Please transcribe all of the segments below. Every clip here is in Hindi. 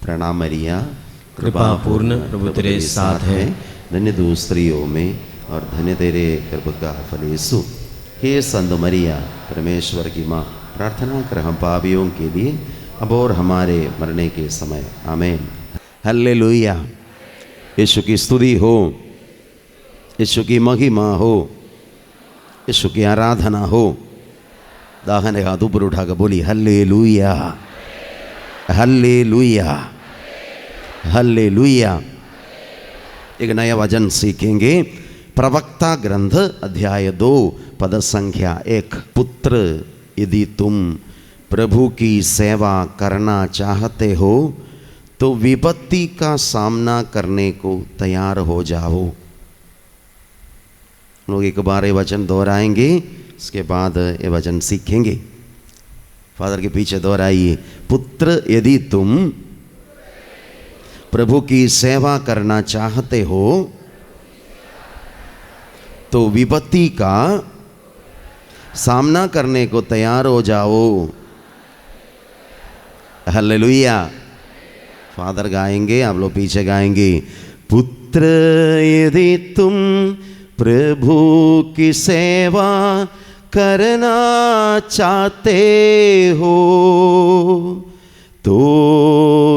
प्रणाम मरिया, कृपा पूर्ण प्रभु तेरे साथ है। धन्य तू स्त्रियों में और धन्य तेरे गर्भ का फल यीशु। हे संत मरिया, परमेश्वर की माँ, प्रार्थना कर हम पापियों के लिए अब और हमारे मरने के समय। आमीन। हालेलुया। यीशु की स्तुति हो, यीशु की महिमा हो, यीशु की आराधना हो। दाहिने हाथ ऊपर उठाकर बोली हालेलुया, हालेलुया, हालेलुया। एक नया वचन सीखेंगे। प्रवक्ता ग्रंथ अध्याय 2 पद संख्या 1। पुत्र, यदि तुम प्रभु की सेवा करना चाहते हो तो विपत्ति का सामना करने को तैयार हो जाओ। लोग एक बार ये वचन दोहराएंगे, उसके बाद ये वचन सीखेंगे। फादर के पीछे दोहराइए। पुत्र, यदि तुम प्रभु की सेवा करना चाहते हो तो विपत्ति का सामना करने को तैयार हो जाओ। हालेलुया। फादर गाएंगे, आप लोग पीछे गाएंगे। पुत्र, यदि तुम प्रभु की सेवा करना चाहते हो तो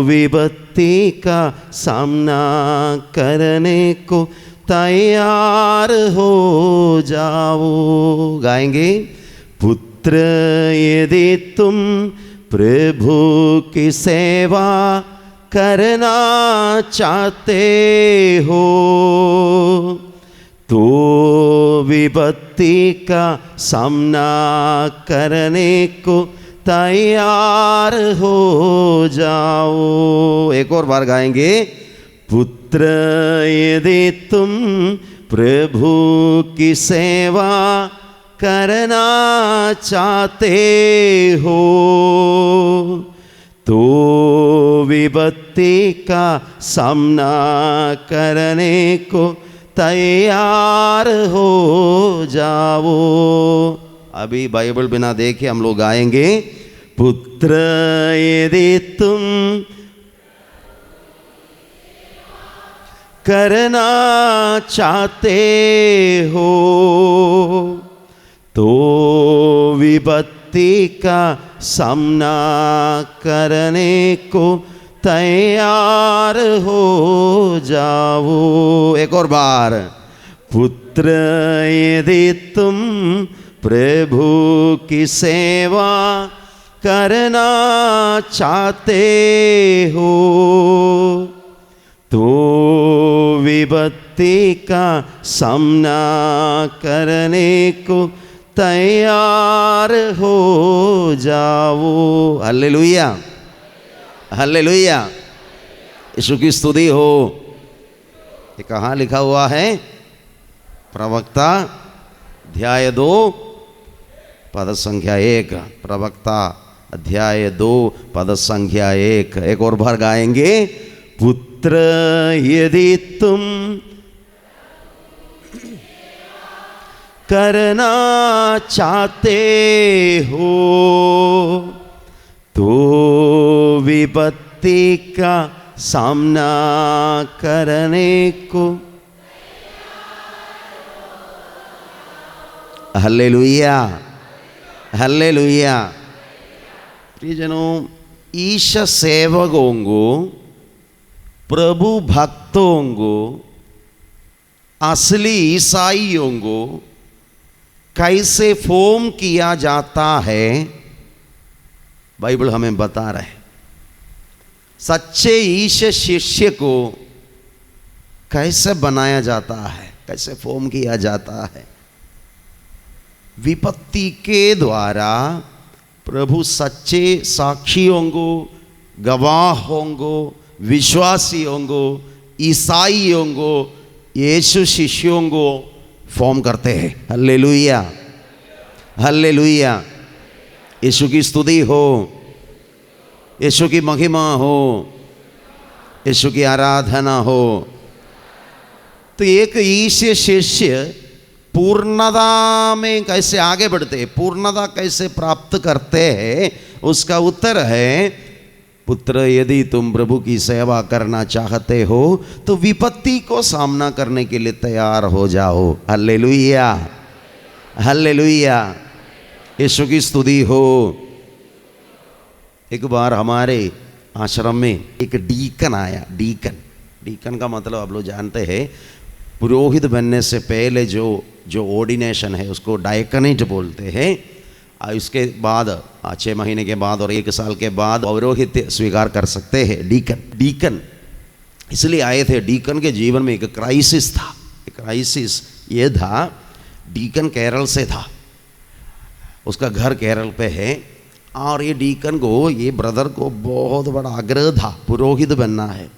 विपत्ति का सामना करने को तैयार हो जाओ। गाएंगे। पुत्र, यदि तुम प्रभु की सेवा करना चाहते हो तो विपत्ति का सामना करने को तैयार हो जाओ। एक और बार गाएंगे। पुत्र, यदि तुम प्रभु की सेवा करना चाहते हो तो विपत्ति का सामना करने को तैयार हो जाओ। अभी बाइबल बिना देखे हम लोग गाएंगे। पुत्र, यदि तुम करना चाहते हो तो विपत्ति का सामना करने को तैयार हो जाओ। एक और बार। पुत्र, यदि तुम प्रभु की सेवा करना चाहते हो तो विपत्ति का सामना करने को तैयार हो जाओ। Hallelujah, hallelujah. यीशु की स्तुति हो। ये कहाँ लिखा हुआ है? प्रवक्ता अध्याय 2 पद संख्या 1। प्रवक्ता अध्याय 2 पद संख्या 1। एक और बार गाएंगे। पुत्र, यदि तुम करना चाहते हो तो विपत्ति का सामना करने को। Hallelujah, hallelujah. प्रियजनों, ईश सेवकों को, प्रभु भक्तों को, असली ईसाइयों को कैसे फॉर्म किया जाता है बाइबल हमें बता रहा है। सच्चे ईश शिष्य को कैसे बनाया जाता है, कैसे फॉर्म किया जाता है। विपत्ति के द्वारा प्रभु सच्चे साक्षियों को, गवाहों को, विश्वासियों को, ईसाइयों को, यीशु शिष्यों को फॉर्म करते हैं। Hallelujah, hallelujah. यीशु की स्तुति हो, यीशु की महिमा हो, यीशु की आराधना हो। तो एक ईश शिष्य पूर्णता में कैसे आगे बढ़ते हैं, पूर्णता कैसे प्राप्त करते हैं, उसका उत्तर है पुत्र, यदि तुम प्रभु की सेवा करना चाहते हो तो विपत्ति को सामना करने के लिए तैयार हो जाओ। हालेलुया, हालेलुया, यीशु की स्तुति हो। एक बार हमारे आश्रम में एक डीकन आया। डीकन का मतलब आप लोग जानते हैं, पुरोहित बनने से पहले जो ऑर्डिनेशन है उसको डायकनेट बोलते हैं। इसके बाद 6 महीने के बाद और 1 साल के बाद पौरोहित स्वीकार कर सकते हैं। डीकन इसलिए आए थे। डीकन के जीवन में एक क्राइसिस था। एक क्राइसिस ये था, डीकन केरल से था, उसका घर केरल पे है, और ये डीकन को, ये ब्रदर को बहुत बड़ा आग्रह था, पुरोहित बनना है,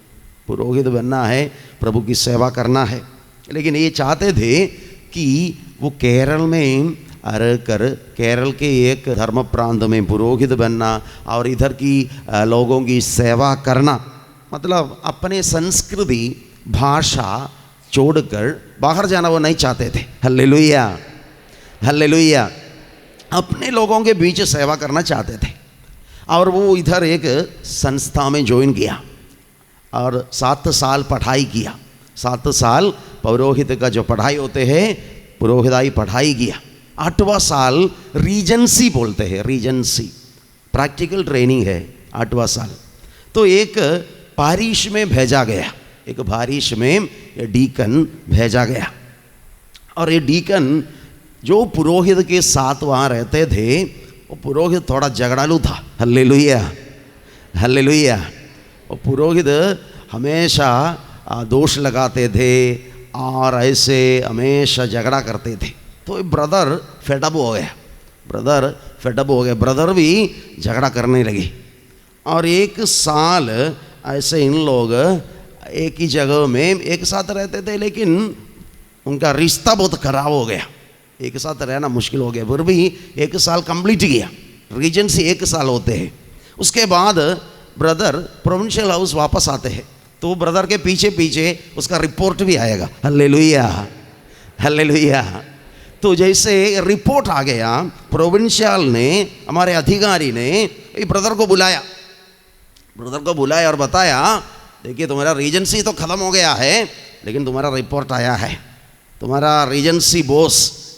पुरोहित बनना है, प्रभु की सेवा करना है। लेकिन ये चाहते थे कि वो केरल में रहकर केरल के एक धर्म प्रांत में पुरोहित बनना और इधर की लोगों की सेवा करना, मतलब अपने संस्कृति भाषा छोड़कर बाहर जाना वो नहीं चाहते थे। हालेलुया, हालेलुया, अपने लोगों के बीच सेवा करना चाहते थे। और वो इधर एक संस्था में ज्वाइन किया और 7 साल पढ़ाई किया। 7 साल पौरोहित का जो पढ़ाई होते हैं, पुरोहिताई पढ़ाई किया। 8वां साल रीजेंसी बोलते हैं, रीजेंसी प्रैक्टिकल ट्रेनिंग है 8वां साल। तो एक पारिश में भेजा गया, एक बारिश में डीकन भेजा गया। और ये डीकन जो पुरोहित के साथ वहाँ रहते थे, वो पुरोहित थोड़ा झगड़ालू था। Hallelujah, hallelujah. वो पुरोहित हमेशा दोष लगाते थे और ऐसे हमेशा झगड़ा करते थे। तो ब्रदर फेडअप हो गया, ब्रदर फेडअप हो गया, ब्रदर भी झगड़ा करने लगे। और 1 साल ऐसे इन लोग एक ही जगह में एक साथ रहते थे, लेकिन उनका रिश्ता बहुत खराब हो गया। एक साथ रहना मुश्किल हो गया। फिर भी 1 साल कंप्लीट किया। रीजेंसी 1 साल होते हैं। उसके बाद ब्रदर प्रोविंशियल हाउस वापस आते हैं, तो ब्रदर के पीछे पीछे उसका रिपोर्ट भी आएगा। Hallelujah, hallelujah. तो जैसे रिपोर्ट आ गया, प्रोविंशियल ने, हमारे अधिकारी ने ब्रदर को बुलाया, ब्रदर को बुलाया और बताया, देखिए तुम्हारा रीजेंसी तो ख़त्म हो गया है, लेकिन तुम्हारा रिपोर्ट आया है। तुम्हारा रीजेंसी बॉस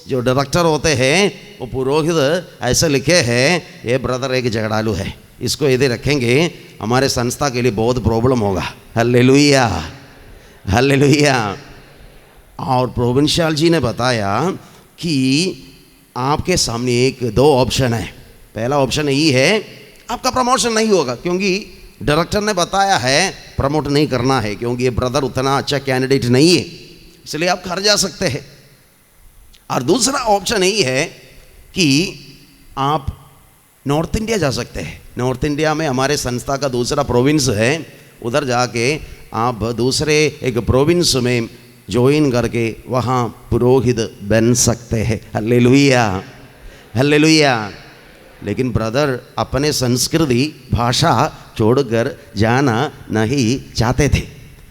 जो डायरेक्टर होते हैं, वो पुरोहित ऐसे लिखे हैं, ये ब्रदर एक झगड़ालू है, इसको यदि रखेंगे हमारे संस्था के लिए बहुत प्रॉब्लम होगा। Hallelujah, hallelujah. और प्रोविंशियल जी ने बताया कि आपके सामने 2 ऑप्शन है। पहला ऑप्शन यही है, आपका प्रमोशन नहीं होगा, क्योंकि डायरेक्टर ने बताया है प्रमोट नहीं करना है, क्योंकि ये ब्रदर उतना अच्छा कैंडिडेट नहीं है, इसलिए आप घर जा सकते हैं। और दूसरा ऑप्शन यही है कि आप नॉर्थ इंडिया जा सकते हैं। नॉर्थ इंडिया में हमारे संस्था का दूसरा प्रोविंस है, उधर जाके आप दूसरे एक प्रोविंस में ज्वाइन करके वहाँ पुरोहित बन सकते हैं। Hallelujah, hallelujah. लेकिन ब्रदर अपने संस्कृति भाषा छोड़कर जाना नहीं चाहते थे।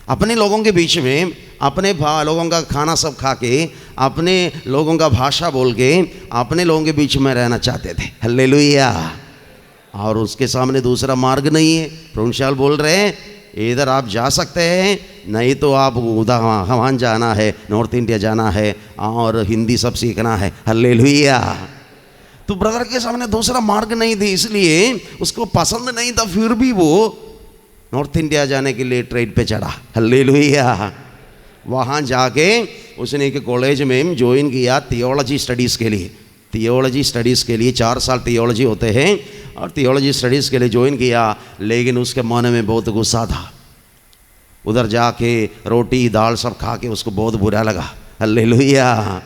अपने लोगों के बीच में अपने लोगों का खाना सब खा के, अपने लोगों का भाषा बोल के, अपने लोगों के बीच में रहना चाहते थे। हालेलुया। और उसके सामने दूसरा मार्ग नहीं है। प्रोविंशियल बोल रहे हैं इधर आप जा सकते हैं, नहीं तो आप उधर वहाँ जाना है, नॉर्थ इंडिया जाना है और हिंदी सब सीखना है। हालेलुया। तो ब्रदर के सामने दूसरा मार्ग नहीं थी, इसलिए उसको पसंद नहीं था, फिर भी वो नॉर्थ इंडिया जाने के लिए ट्रेन पे चढ़ा। हालेलुया। वहाँ जाके उसने एक कॉलेज में ज्वाइन किया थियोलॉजी स्टडीज़ के लिए। थियोलॉजी स्टडीज़ के लिए 4 साल थियोलॉजी होते हैं, और थियोलॉजी स्टडीज़ के लिए ज्वाइन किया। लेकिन उसके मन में बहुत गुस्सा था। उधर जाके रोटी दाल सब खा के उसको बहुत बुरा लगा। Hallelujah,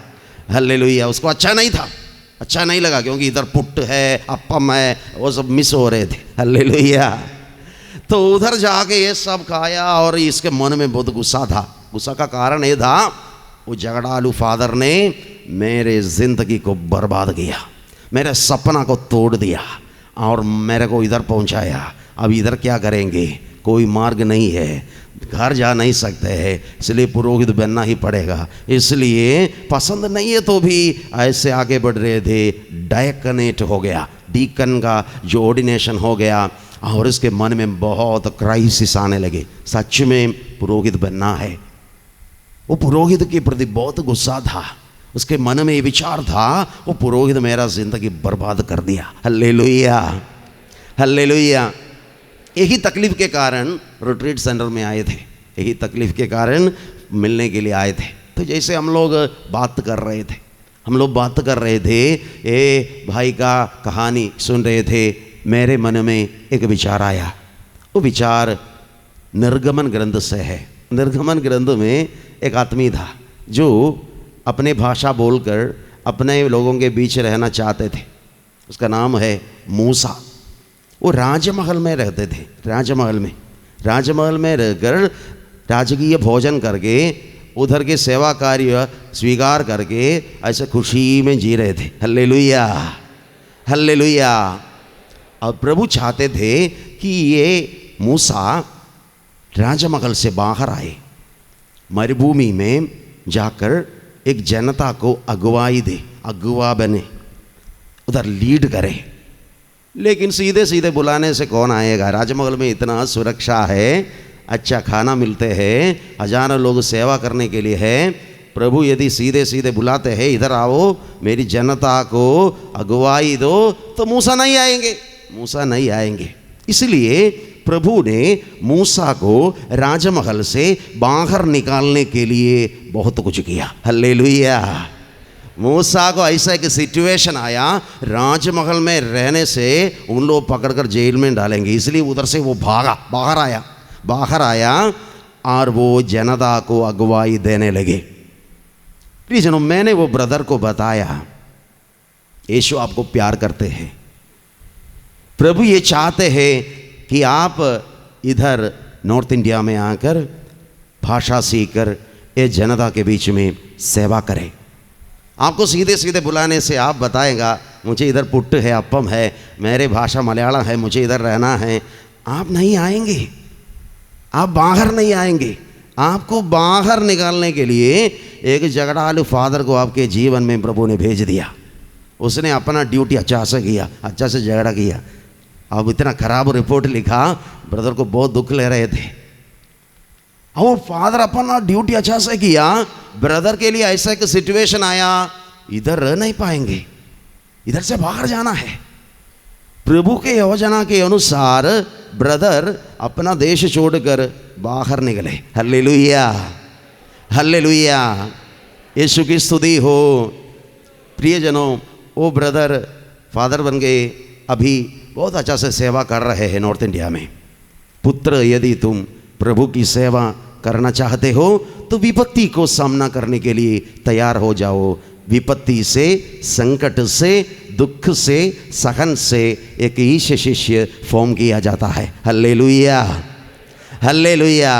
hallelujah. उसको अच्छा नहीं था, अच्छा नहीं लगा, क्योंकि इधर पुट है, अप्पम है, वो सब मिस हो रहे थे। हालेलुया। तो उधर जाके ये सब खाया और इसके मन में बहुत गुस्सा था। गुस्सा का कारण ये था, वो झगड़ालू फादर ने मेरे ज़िंदगी को बर्बाद किया, मेरे सपना को तोड़ दिया और मेरे को इधर पहुंचाया। अब इधर क्या करेंगे, कोई मार्ग नहीं है, घर जा नहीं सकते हैं, इसलिए पुरोहित बनना ही पड़ेगा। इसलिए पसंद नहीं है तो भी ऐसे आगे बढ़ रहे थे। डायकनेट हो गया, डीकन का जो ऑर्डिनेशन हो गया। और उसके मन में बहुत क्राइसिस आने लगे, सच में पुरोहित बनना है। वो पुरोहित के प्रति बहुत गुस्सा था, उसके मन में ये विचार था वो पुरोहित मेरा जिंदगी बर्बाद कर दिया। Hallelujah, hallelujah. यही तकलीफ के कारण रिट्रीट सेंटर में आए थे, यही तकलीफ के कारण मिलने के लिए आए थे। तो जैसे हम लोग बात कर रहे थे, ये भाई का कहानी सुन रहे थे, मेरे मन में एक विचार आया। वो विचार निर्गमन ग्रंथ से है। निर्गमन ग्रंथ में एक आदमी था जो अपने भाषा बोलकर अपने लोगों के बीच रहना चाहते थे। उसका नाम है मूसा। वो राजमहल में रहते थे, राजमहल में रहकर राजकीय भोजन करके उधर के सेवा कार्य स्वीकार करके ऐसे खुशी में जी रहे थे। Hallelujah, hallelujah. और प्रभु चाहते थे कि ये मूसा राजमहल से बाहर आए, मरुभूमि में जाकर एक जनता को अगुवाई दे, अगुवा बने, उधर लीड करे। लेकिन सीधे सीधे बुलाने से कौन आएगा? राजमहल में इतना सुरक्षा है, अच्छा खाना मिलते हैं, हजारों लोग सेवा करने के लिए है। प्रभु यदि सीधे सीधे बुलाते हैं, इधर आओ मेरी जनता को अगुवाई दो, तो मूसा नहीं आएंगे। इसलिए प्रभु ने मूसा को राजमहल से बाहर निकालने के लिए बहुत कुछ किया। हल्लेलुया। मूसा को ऐसा एक सिचुएशन आया, राजमहल में रहने से उन लोग पकड़कर जेल में डालेंगे, इसलिए उधर से वो भागा, बाहर आया और वो जनता को अगुवाई देने लगे। प्रियजनों, मैंने वो ब्रदर को बताया, यीशु आपको प्यार करते हैं। प्रभु ये चाहते हैं कि आप इधर नॉर्थ इंडिया में आकर भाषा सीखकर ये जनता के बीच में सेवा करें। आपको सीधे सीधे बुलाने से आप बताएगा मुझे इधर पुट्ट है, अप्पम है, मेरे भाषा मलयालम है, मुझे इधर रहना है, आप नहीं आएंगे, आप बाहर नहीं आएंगे। आपको बाहर निकालने के लिए एक झगड़ालू फादर को आपके जीवन में प्रभु ने भेज दिया। उसने अपना ड्यूटी अच्छा से किया, अच्छा से झगड़ा किया। अब इतना खराब रिपोर्ट लिखा, ब्रदर को बहुत दुख ले रहे थे। और फादर अपना ड्यूटी अच्छा से किया, ब्रदर के लिए ऐसा एक सिचुएशन आया, इधर रह नहीं पाएंगे, इधर से बाहर जाना है। प्रभु के योजना के अनुसार ब्रदर अपना देश छोड़कर बाहर निकले। हल्लेलुया, हल्लेलुया, यीशु की स्तुति हो। प्रियजनों, वो ब्रदर फादर बन गए, अभी बहुत अच्छा से सेवा कर रहे हैं नॉर्थ इंडिया में। पुत्र, यदि तुम प्रभु की सेवा करना चाहते हो तो विपत्ति को सामना करने के लिए तैयार हो जाओ। विपत्ति से, संकट से, दुख से, सहन से एक ईश शिष्य फॉर्म किया जाता है। Hallelujah, hallelujah.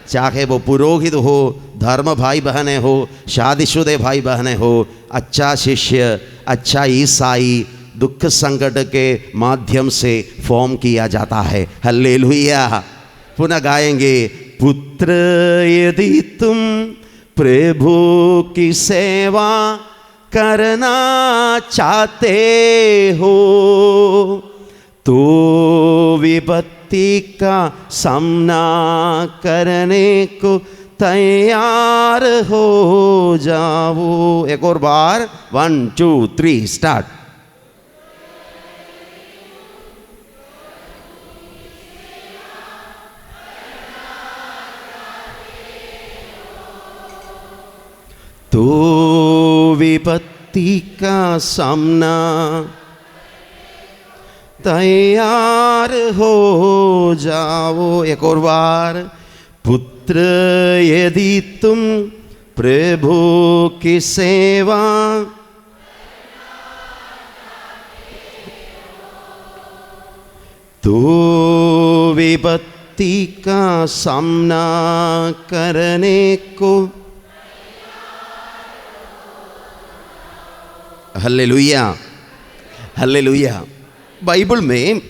चाहे वो पुरोहित हो, धर्म भाई बहनें हो, शादीशुदे भाई बहनें हो, अच्छा शिष्य, अच्छा ईसाई दुख संकट के माध्यम से फॉर्म किया जाता है। हल्लेलुया। पुनः गाएंगे, पुत्र यदि तुम प्रभु की सेवा करना चाहते हो तो विपत्ति का सामना करने को तैयार हो जाओ। एक और बार, 1 2 3 स्टार्ट। तो विपत्ति का सामना तैयार हो जाओ। एक और बार, पुत्र यदि तुम प्रभु की सेवा तो विपत्ति का सामना करने को। Hallelujah, hallelujah. बाइबल में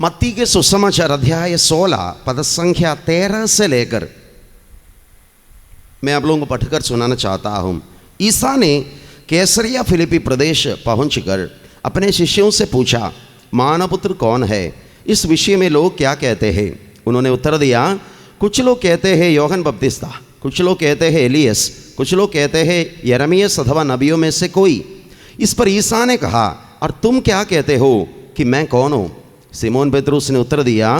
मत्ती के सुसमाचार अध्याय 16 पद संख्या 13 से लेकर मैं आप लोगों को पढ़कर सुनाना चाहता हूँ। ईसा ने कैसरिया फिलिपी प्रदेश पहुंचकर अपने शिष्यों से पूछा, मानवपुत्र कौन है, इस विषय में लोग क्या कहते हैं? उन्होंने उत्तर दिया, कुछ लोग कहते हैं योहन बपतिस्ता, कुछ लोग कहते हैं एलियस, कुछ लोग कहते हैं यिर्मयाह अथवा नबियों में से कोई। इस पर ईसा ने कहा, और तुम क्या कहते हो कि मैं कौन हूँ? सिमोन पेतरुस ने उत्तर दिया,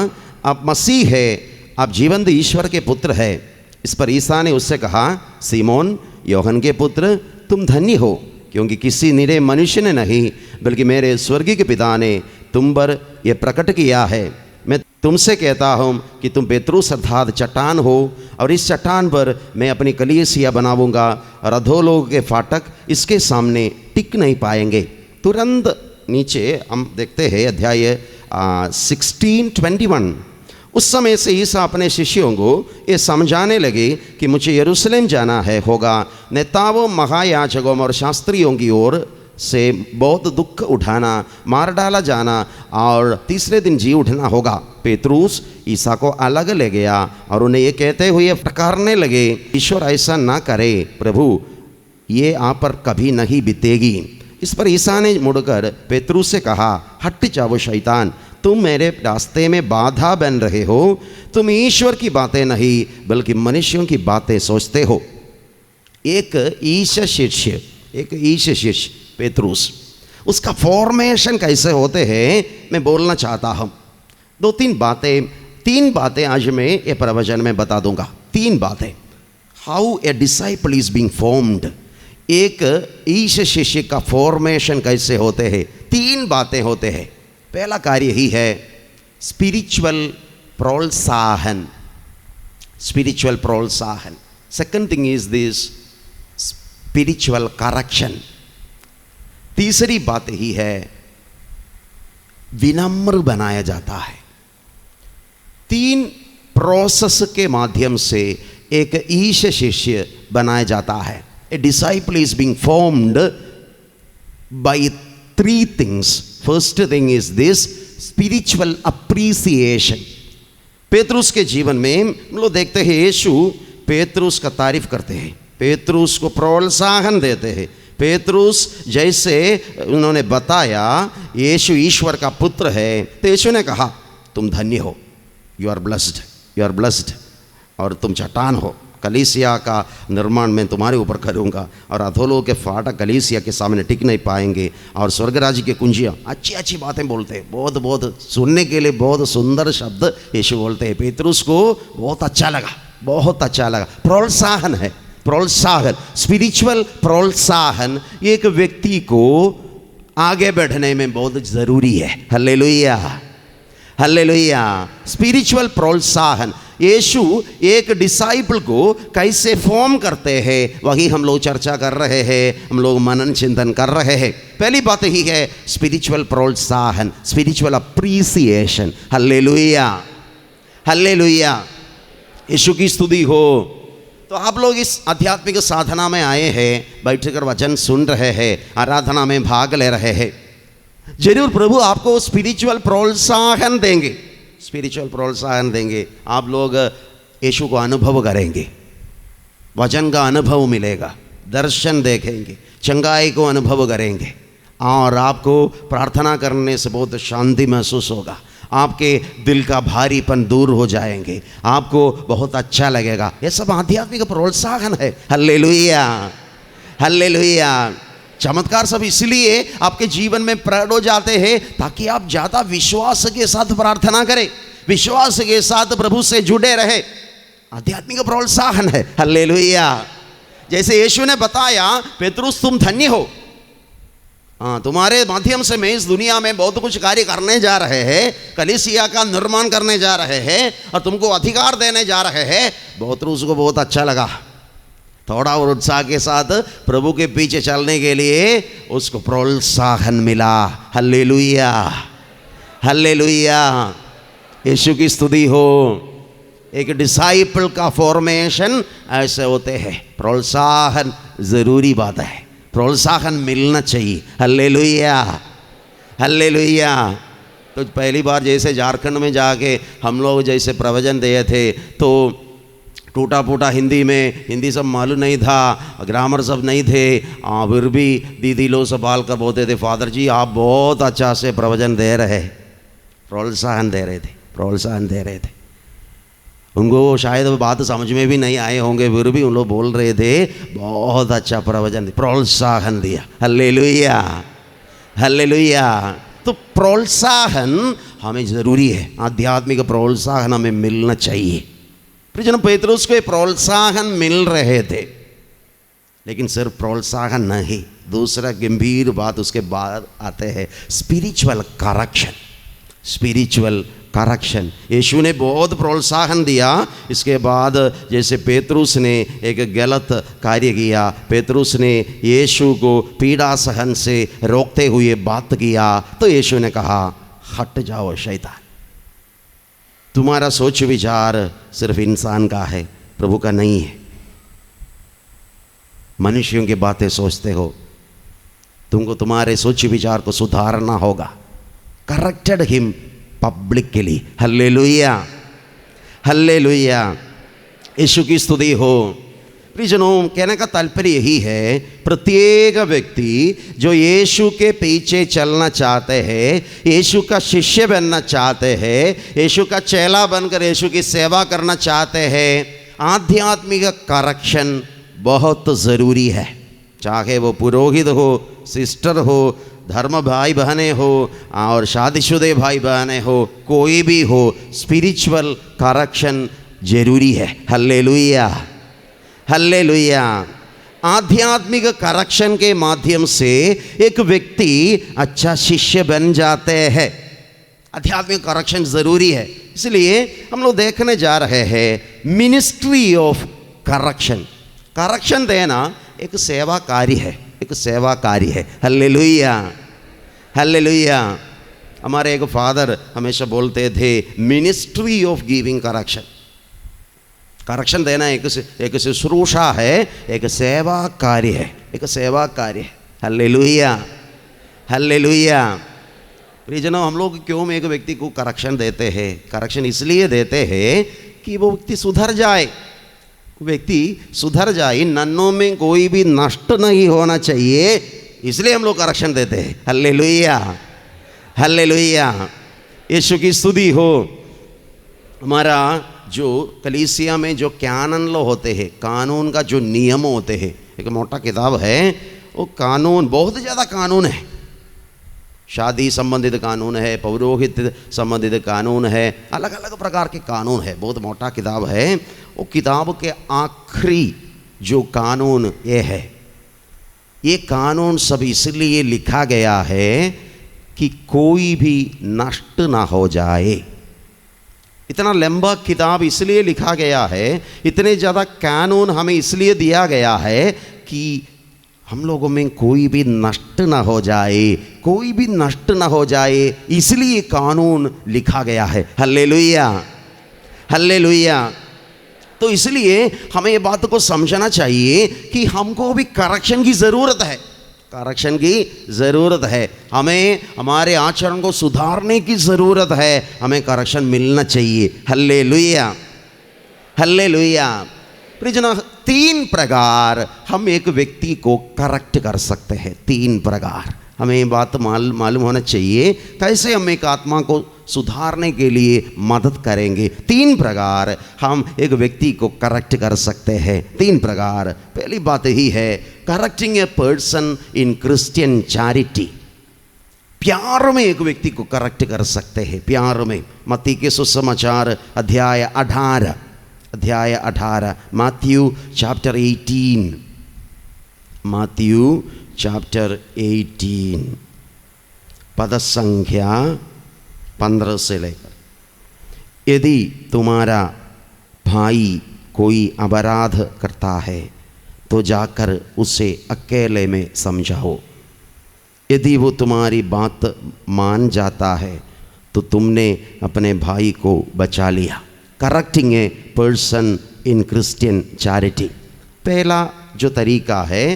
आप मसीह है, आप जीवंत ईश्वर के पुत्र है। इस पर ईसा ने उससे कहा, सिमोन योहन के पुत्र, तुम धन्य हो, क्योंकि किसी निरे मनुष्य ने नहीं बल्कि मेरे स्वर्गीय पिता ने तुम पर यह प्रकट किया है। मैं तुमसे कहता हूँ कि तुम पेतरुस अर्थात चट्टान हो, और इस चट्टान पर मैं अपनी कलीसिया बनाऊंगा, और अधोलोक के फाटक इसके सामने टिक नहीं पाएंगे। तुरंत नीचे हम देखते हैं अध्याय 16:21। उस समय से ईसा अपने शिष्यों को ये समझाने लगे कि मुझे यरूशलेम जाना होगा, नेताओं, महायाजकों और शास्त्रियों की ओर से बहुत दुख उठाना, मार डाला जाना और तीसरे दिन जी उठना होगा। पेतरुस ईसा को अलग ले गया और उन्हें ये कहते हुए फटकारने लगे, ईश्वर ऐसा ना करे प्रभु, ये आप पर कभी नहीं बीतेगी। इस पर ईसा ने मुड़कर पेतरुस से कहा, हट जाओ शैतान, तुम मेरे रास्ते में बाधा बन रहे हो, तुम ईश्वर की बातें नहीं बल्कि मनुष्यों की बातें सोचते हो। एक ईश शिष्य पेतरुस, उसका फॉर्मेशन कैसे होते हैं मैं बोलना चाहता हूँ। तीन बातें आज मैं ये प्रवचन में बता दूंगा। 3 बातें, how a disciple is being formed, एक ईश शिष्य का फॉर्मेशन कैसे होते हैं। 3 बातें होते हैं। पहला कार्य यही है स्पिरिचुअल प्रोत्साहन, स्पिरिचुअल प्रोत्साहन। Second thing is this spiritual correction. तीसरी बात यही है विनम्र बनाया जाता है। 3 प्रोसेस के माध्यम से एक ईश शिष्य बनाया जाता है। A disciple is being formed by 3 things. First thing is this spiritual appreciation. Petrus के जीवन में हम लोग देखते हैं यीशु पेतरुस का तारीफ करते हैं, पेतरुस को प्रोत्साहन देते हैं। पेतरुस जैसे उन्होंने बताया यीशु ईश्वर का पुत्र है, तो यीशु ने कहा तुम धन्य हो, you are blessed, you are blessed, और तुम चट्टान हो, कलीसिया का निर्माण मैं तुम्हारे ऊपर करूँगा, और अधोलोक के फाटक कलीसिया के सामने टिक नहीं पाएंगे, और स्वर्ग राज्य की कुंजियाँ। अच्छी अच्छी बातें बोलते हैं, बहुत सुनने के लिए बहुत सुंदर शब्द यीशु बोलते हैं। पेतरुस को बहुत अच्छा लगा, बहुत अच्छा लगा। प्रोत्साहन है, प्रोत्साहन, स्पिरिचुअल प्रोत्साहन एक व्यक्ति को आगे बढ़ने में बहुत ज़रूरी है। Hallelujah, hallelujah. स्पिरिचुअल प्रोत्साहन यीशु एक डिसाइपल को कैसे फॉर्म करते हैं, वही हम लोग चर्चा कर रहे हैं, हम लोग मनन चिंतन कर रहे हैं। पहली बात ही है स्पिरिचुअल प्रोत्साहन, spiritual appreciation. Hallelujah, hallelujah, Yeshu की स्तुति हो। तो आप लोग इस आध्यात्मिक साधना में आए हैं, बैठकर वचन सुन रहे हैं, आराधना में भाग ले रहे हैं। जरूर प्रभु आपको स्पिरिचुअल प्रोत्साहन देंगे, स्पिरिचुअल प्रोत्साहन देंगे। आप लोग यीशु को अनुभव करेंगे, वचन का अनुभव मिलेगा, दर्शन देखेंगे, चंगाई को अनुभव करेंगे, और आपको प्रार्थना करने से बहुत शांति महसूस होगा। आपके दिल का भारीपन दूर हो जाएंगे, आपको बहुत अच्छा लगेगा। ये सब आध्यात्मिक प्रोत्साहन है। Hallelujah, hallelujah. चमत्कार सब इसलिए आपके जीवन में प्रकट हो जाते हैं ताकि आप ज़्यादा विश्वास के साथ प्रार्थना करें, विश्वास के साथ प्रभु से जुड़े रहे। आध्यात्मिक प्रोत्साहन है। हल्लेलुया। जैसे यीशु ने बताया, पेतरुस तुम धन्य हो, हाँ, तुम्हारे माध्यम से मैं इस दुनिया में बहुत कुछ कार्य करने जा रहे हैं, कलीसिया का निर्माण करने जा रहे हैं, और तुमको अधिकार देने जा रहे हैं। पेतरुस को बहुत अच्छा लगा, थोड़ा और उत्साह के साथ प्रभु के पीछे चलने के लिए उसको प्रोत्साहन मिला। हल्लेलुया, हल्लेलुया, यीशु की स्तुति हो। एक डिसाइपल का फॉर्मेशन ऐसे होते हैं। प्रोत्साहन ज़रूरी बात है, प्रोत्साहन मिलना चाहिए। Hallelujah, hallelujah. तो पहली बार जैसे झारखंड में जाके हम लोग जैसे प्रवचन दिए थे, तो टूटा फूटा हिंदी में, हिंदी सब मालूम नहीं था, ग्रामर सब नहीं थे, फिर भी दीदी लोग संभाल कर बोलते थे, फादर जी आप बहुत अच्छा से प्रवचन दे रहे, प्रोत्साहन दे रहे थे, प्रोत्साहन दे रहे थे। उनको शायद बात समझ में भी नहीं आए होंगे, फिर भी उन लोग बोल रहे थे बहुत अच्छा प्रवचन, प्रोत्साहन दिया। Hallelujah, hallelujah. तो प्रोत्साहन हमें ज़रूरी है, आध्यात्मिक प्रोत्साहन हमें मिलना चाहिए। प्रियजनों, पेतरुस को प्रोत्साहन मिल रहे थे, लेकिन सिर्फ प्रोत्साहन नहीं, दूसरा गंभीर बात उसके बाद आते हैं, स्पिरिचुअल करेक्शन। स्पिरिचुअल करेक्शन, यीशु ने बहुत प्रोत्साहन दिया, इसके बाद जैसे पेतरुस ने एक गलत कार्य किया, पेतरुस ने यीशु को पीड़ा सहन से रोकते हुए बात किया, तो यीशु ने कहा हट जाओ शैतान, तुम्हारा सोच विचार सिर्फ इंसान का है, प्रभु का नहीं है। मनुष्यों की बातें सोचते हो, तुमको तुम्हारे सोच विचार को सुधारना होगा। Corrected him publicly. Hallelujah, hallelujah, Yeshu की स्तुति हो। प्रियजनों, कहने का तात्पर्य यही है, प्रत्येक व्यक्ति जो यीशु के पीछे चलना चाहते हैं, यीशु का शिष्य बनना चाहते हैं, यीशु का चेला बनकर यीशु की सेवा करना चाहते हैं, आध्यात्मिक करेक्शन बहुत ज़रूरी है। चाहे वो पुरोहित हो, सिस्टर हो, धर्म भाई बहनें हो और शादीशुदे भाई बहनें हो, कोई भी हो, स्पिरिचुअल करेक्शन जरूरी है। Hallelujah, hallelujah. आध्यात्मिक करेक्शन के माध्यम से एक व्यक्ति अच्छा शिष्य बन जाते हैं। आध्यात्मिक करेक्शन ज़रूरी है, इसलिए हम लोग देखने जा रहे हैं मिनिस्ट्री ऑफ करेक्शन। करेक्शन देना एक सेवा कार्य है, एक सेवा कार्य है। Hallelujah, hallelujah. हमारे एक फादर हमेशा बोलते थे ministry of giving correction. Correction देना एक शुश्रूषा है, एक सेवा कार्य है, एक सेवा कार्य है। Hallelujah, hallelujah. प्रियजनों, हम लोग क्यों एक व्यक्ति को करेक्शन देते हैं? करेक्शन इसलिए देते हैं कि वो व्यक्ति सुधर जाए, व्यक्ति सुधर जाए, नन्नों में कोई भी नष्ट नहीं होना चाहिए, इसलिए हम लोग करेक्शन देते हैं। Hallelujah, hallelujah. यीशु की स्तुति हो। हमारा जो कलीसिया में जो कैनन लॉ होते हैं, कानून का जो नियम होते हैं, एक मोटा किताब है, वो कानून, बहुत ज़्यादा कानून है। शादी संबंधित कानून है, पौरोहित संबंधित कानून है, अलग अलग प्रकार के कानून है, बहुत मोटा किताब है। वो किताब के आखिरी जो कानून ये है, ये कानून सब इसलिए लिखा गया है कि कोई भी नष्ट ना हो जाए। इतना लंबा किताब इसलिए लिखा गया है, इतने ज़्यादा कानून हमें इसलिए दिया गया है कि हम लोगों में कोई भी नष्ट ना हो जाए, कोई भी नष्ट ना हो जाए, इसलिए कानून लिखा गया है। Hallelujah, hallelujah. तो इसलिए हमें ये बात को समझना चाहिए कि हमको भी करेक्शन की ज़रूरत है, करेक्शन की ज़रूरत है। हमें हमारे आचरण को सुधारने की ज़रूरत है, हमें करेक्शन मिलना चाहिए। Hallelujah, hallelujah. प्रियजनों, 3 प्रकार हम एक व्यक्ति को करेक्ट कर सकते हैं। 3 प्रकार हमें ये बात मालूम होना चाहिए, कैसे हम एक आत्मा को सुधारने के लिए मदद करेंगे। 3 प्रकार हम एक व्यक्ति को करेक्ट कर सकते हैं। 3 प्रकार। पहली बात यही है, correcting a person in Christian charity. प्यार में एक व्यक्ति को करेक्ट कर सकते हैं, प्यार में। मत्ती के सुसमाचार अध्याय 18, मैथ्यू चैप्टर 18, मैथ्यू चैप्टर 18, पद संख्या 15 से लेकर, यदि तुम्हारा भाई कोई अपराध करता है तो जाकर उसे अकेले में समझाओ। यदि वो तुम्हारी बात मान जाता है तो तुमने अपने भाई को बचा लिया। Correcting a person in Christian charity. पहला जो तरीका है,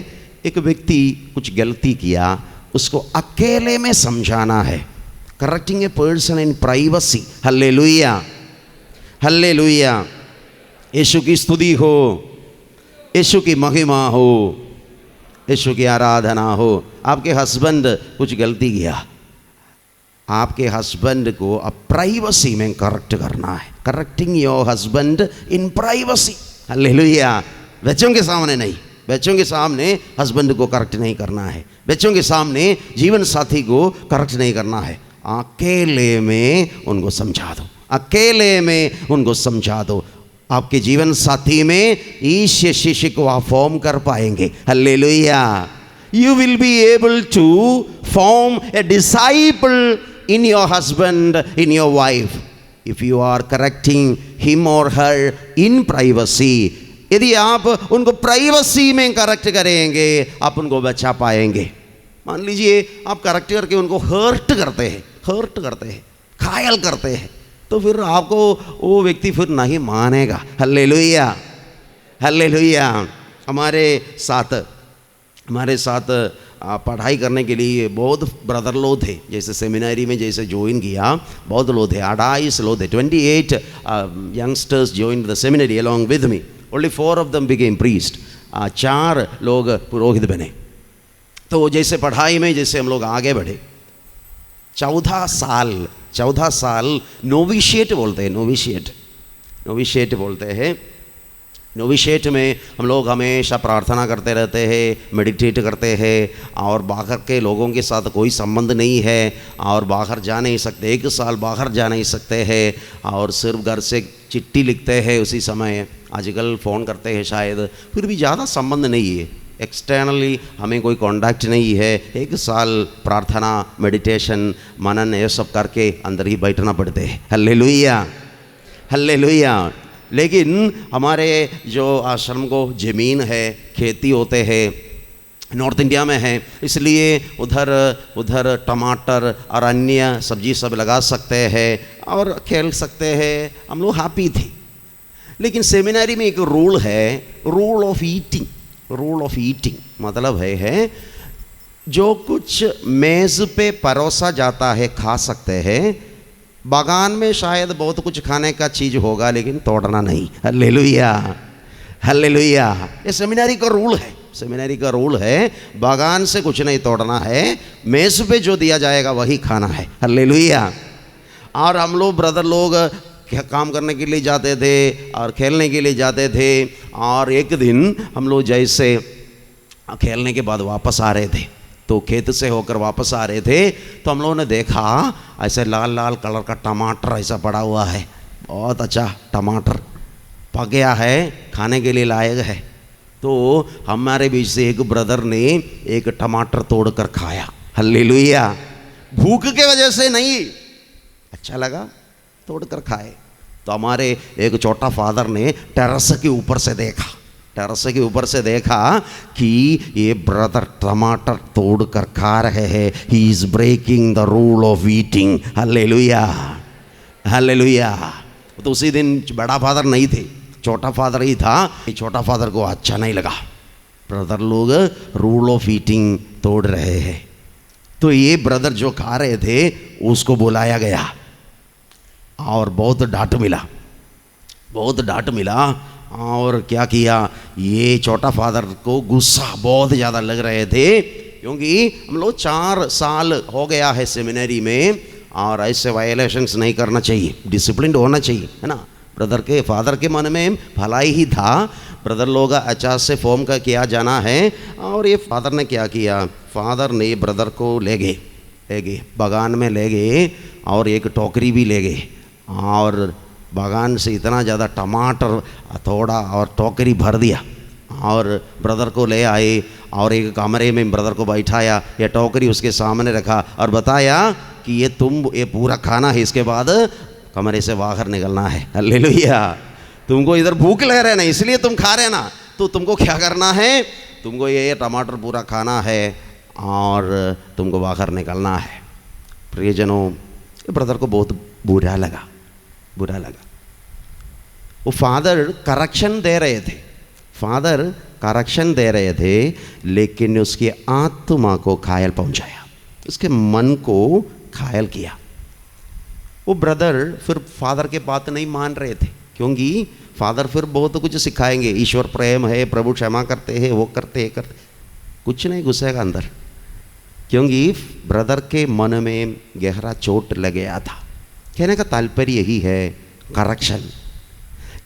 एक व्यक्ति कुछ गलती किया, उसको अकेले में समझाना है। Correcting a person in privacy. Hallelujah, hallelujah. Yeshu की स्तुति हो, यीशु की महिमा हो, यीशु की आराधना हो। आपके हस्बैंड कुछ गलती किया, आपके हस्बैंड को अब प्राइवेसी में करेक्ट करना है। Correcting your husband in privacy. Hallelujah. बच्चों के सामने नहीं, बच्चों के सामने हस्बैंड को करेक्ट नहीं करना है, बच्चों के सामने जीवन साथी को करेक्ट नहीं करना है। अकेले में उनको समझा दो, अकेले में उनको समझा दो। आपके जीवन साथी में इस शिष्य को आप फॉर्म कर पाएंगे। Hallelujah. You will be able to form a disciple in your husband, in your wife, if you are correcting him or her in privacy। यदि आप उनको प्राइवेसी में करेक्ट करेंगे, आप उनको बचा पाएंगे। मान लीजिए आप करेक्ट करके उनको हर्ट करते हैं, घायल करते हैं, तो फिर आपको वो व्यक्ति फिर नहीं मानेगा। Hallelujah, hallelujah. हमारे साथ पढ़ाई करने के लिए बहुत ब्रदर लोग थे। जैसे सेमिनरी में जैसे ज्वाइन किया, बहुत लोग थे, 28 लोग थे। 28 youngsters join the seminary along with me. Only 4 of them became priest. 4 लोग पुरोहित बने। तो जैसे पढ़ाई में जैसे हम लोग आगे बढ़े, 14 साल नोविशिएट बोलते हैं। नोविशिएट में हम लोग हमेशा प्रार्थना करते रहते हैं, मेडिटेट करते हैं, और बाहर के लोगों के साथ कोई संबंध नहीं है, और बाहर जा नहीं सकते, 1 साल बाहर जा नहीं सकते हैं, और सिर्फ घर से चिट्ठी लिखते हैं। उसी समय आजकल फ़ोन करते हैं शायद, फिर भी ज़्यादा संबंध नहीं है, एक्सटर्नली हमें कोई कॉन्टैक्ट नहीं है। 1 साल प्रार्थना, मेडिटेशन, मनन ये सब करके अंदर ही बैठना पड़ते हैं। Hallelujah, hallelujah. लेकिन हमारे जो आश्रम को ज़मीन है, खेती होते हैं, नॉर्थ इंडिया में है, इसलिए उधर टमाटर और अन्य सब्जी सब लगा सकते हैं और खेल सकते हैं। हम लोग हैप्पी थे। लेकिन सेमिनरी में एक रूल है, रूल ऑफ ईटिंग मतलब है जो कुछ मेज़ पे परोसा जाता है खा सकते हैं। बागान में शायद बहुत कुछ खाने का चीज़ होगा, लेकिन तोड़ना नहीं। Hallelujah, hallelujah. ये सेमिनरी का रूल है, बागान से कुछ नहीं तोड़ना है, मेज़ पे जो दिया जाएगा वही खाना है। हालेलुया। और हम लोग ब्रदर लोग काम करने के लिए जाते थे और खेलने के लिए जाते थे, और एक दिन हम लोग जैसे खेलने के बाद वापस आ रहे थे, तो खेत से होकर वापस आ रहे थे, तो हम लोगों ने देखा ऐसे लाल लाल कलर का टमाटर ऐसा पड़ा हुआ है। बहुत अच्छा टमाटर पक गया है, खाने के लिए लायक है। तो हमारे बीच से एक ब्रदर ने एक टमाटर तोड़कर खाया। हालेलुया। भूख के वजह से नहीं, अच्छा लगा, तोड़कर खाए। तो हमारे एक छोटा फादर ने टेरेस के ऊपर से देखा कि ये ब्रदर टमाटर तोड़कर खा रहे हैं। He is breaking the rule of eating. Hallelujah, hallelujah. तो उसी दिन बड़ा फादर नहीं थे, छोटा फादर ही था। छोटा फादर को अच्छा नहीं लगा, ब्रदर लोग रूल ऑफ ईटिंग तोड़ रहे हैं। तो ये ब्रदर जो खा रहे थे उसको बुलाया गया और बहुत डांट मिला। और क्या किया, ये छोटा फादर को गुस्सा बहुत ज़्यादा लग रहे थे, क्योंकि हम लोग 4 साल हो गया है सेमिनरी में, और ऐसे वायलेशंस नहीं करना चाहिए, डिसिप्लिन होना चाहिए, है ना। फादर के मन में भलाई ही था, ब्रदर लोग अच्छा से फॉर्म का किया जाना है। और ये फादर ने क्या किया, फादर ने ब्रदर को ले गए बागान में ले गए, और एक टोकरी भी ले गए, और बागान से इतना ज़्यादा टमाटर थोड़ा और टोकरी भर दिया, और ब्रदर को ले आए और एक कमरे में ब्रदर को बैठाया, यह टोकरी उसके सामने रखा और बताया कि ये पूरा खाना है, इसके बाद कमरे से बाहर निकलना है। हालेलुया। तुमको इधर भूख लग रहा है ना, इसलिए तुम खा रहे ना, तो तुमको क्या करना है, तुमको ये टमाटर पूरा खाना है और तुमको बाहर निकलना है। प्रियजनों, ब्रदर को बहुत बुरा लगा। वो फादर करेक्शन दे रहे थे, लेकिन उसकी आत्मा को घायल पहुंचाया, उसके मन को घायल किया। वो ब्रदर फिर फादर के बात नहीं मान रहे थे, क्योंकि फादर फिर बहुत कुछ सिखाएंगे, ईश्वर प्रेम है, प्रभु क्षमा करते हैं, वो करते हैं करते, कुछ नहीं घुसेगा अंदर, क्योंकि ब्रदर के मन में गहरा चोट लग गया था। कहने का तात्पर्य यही है, करेक्शन।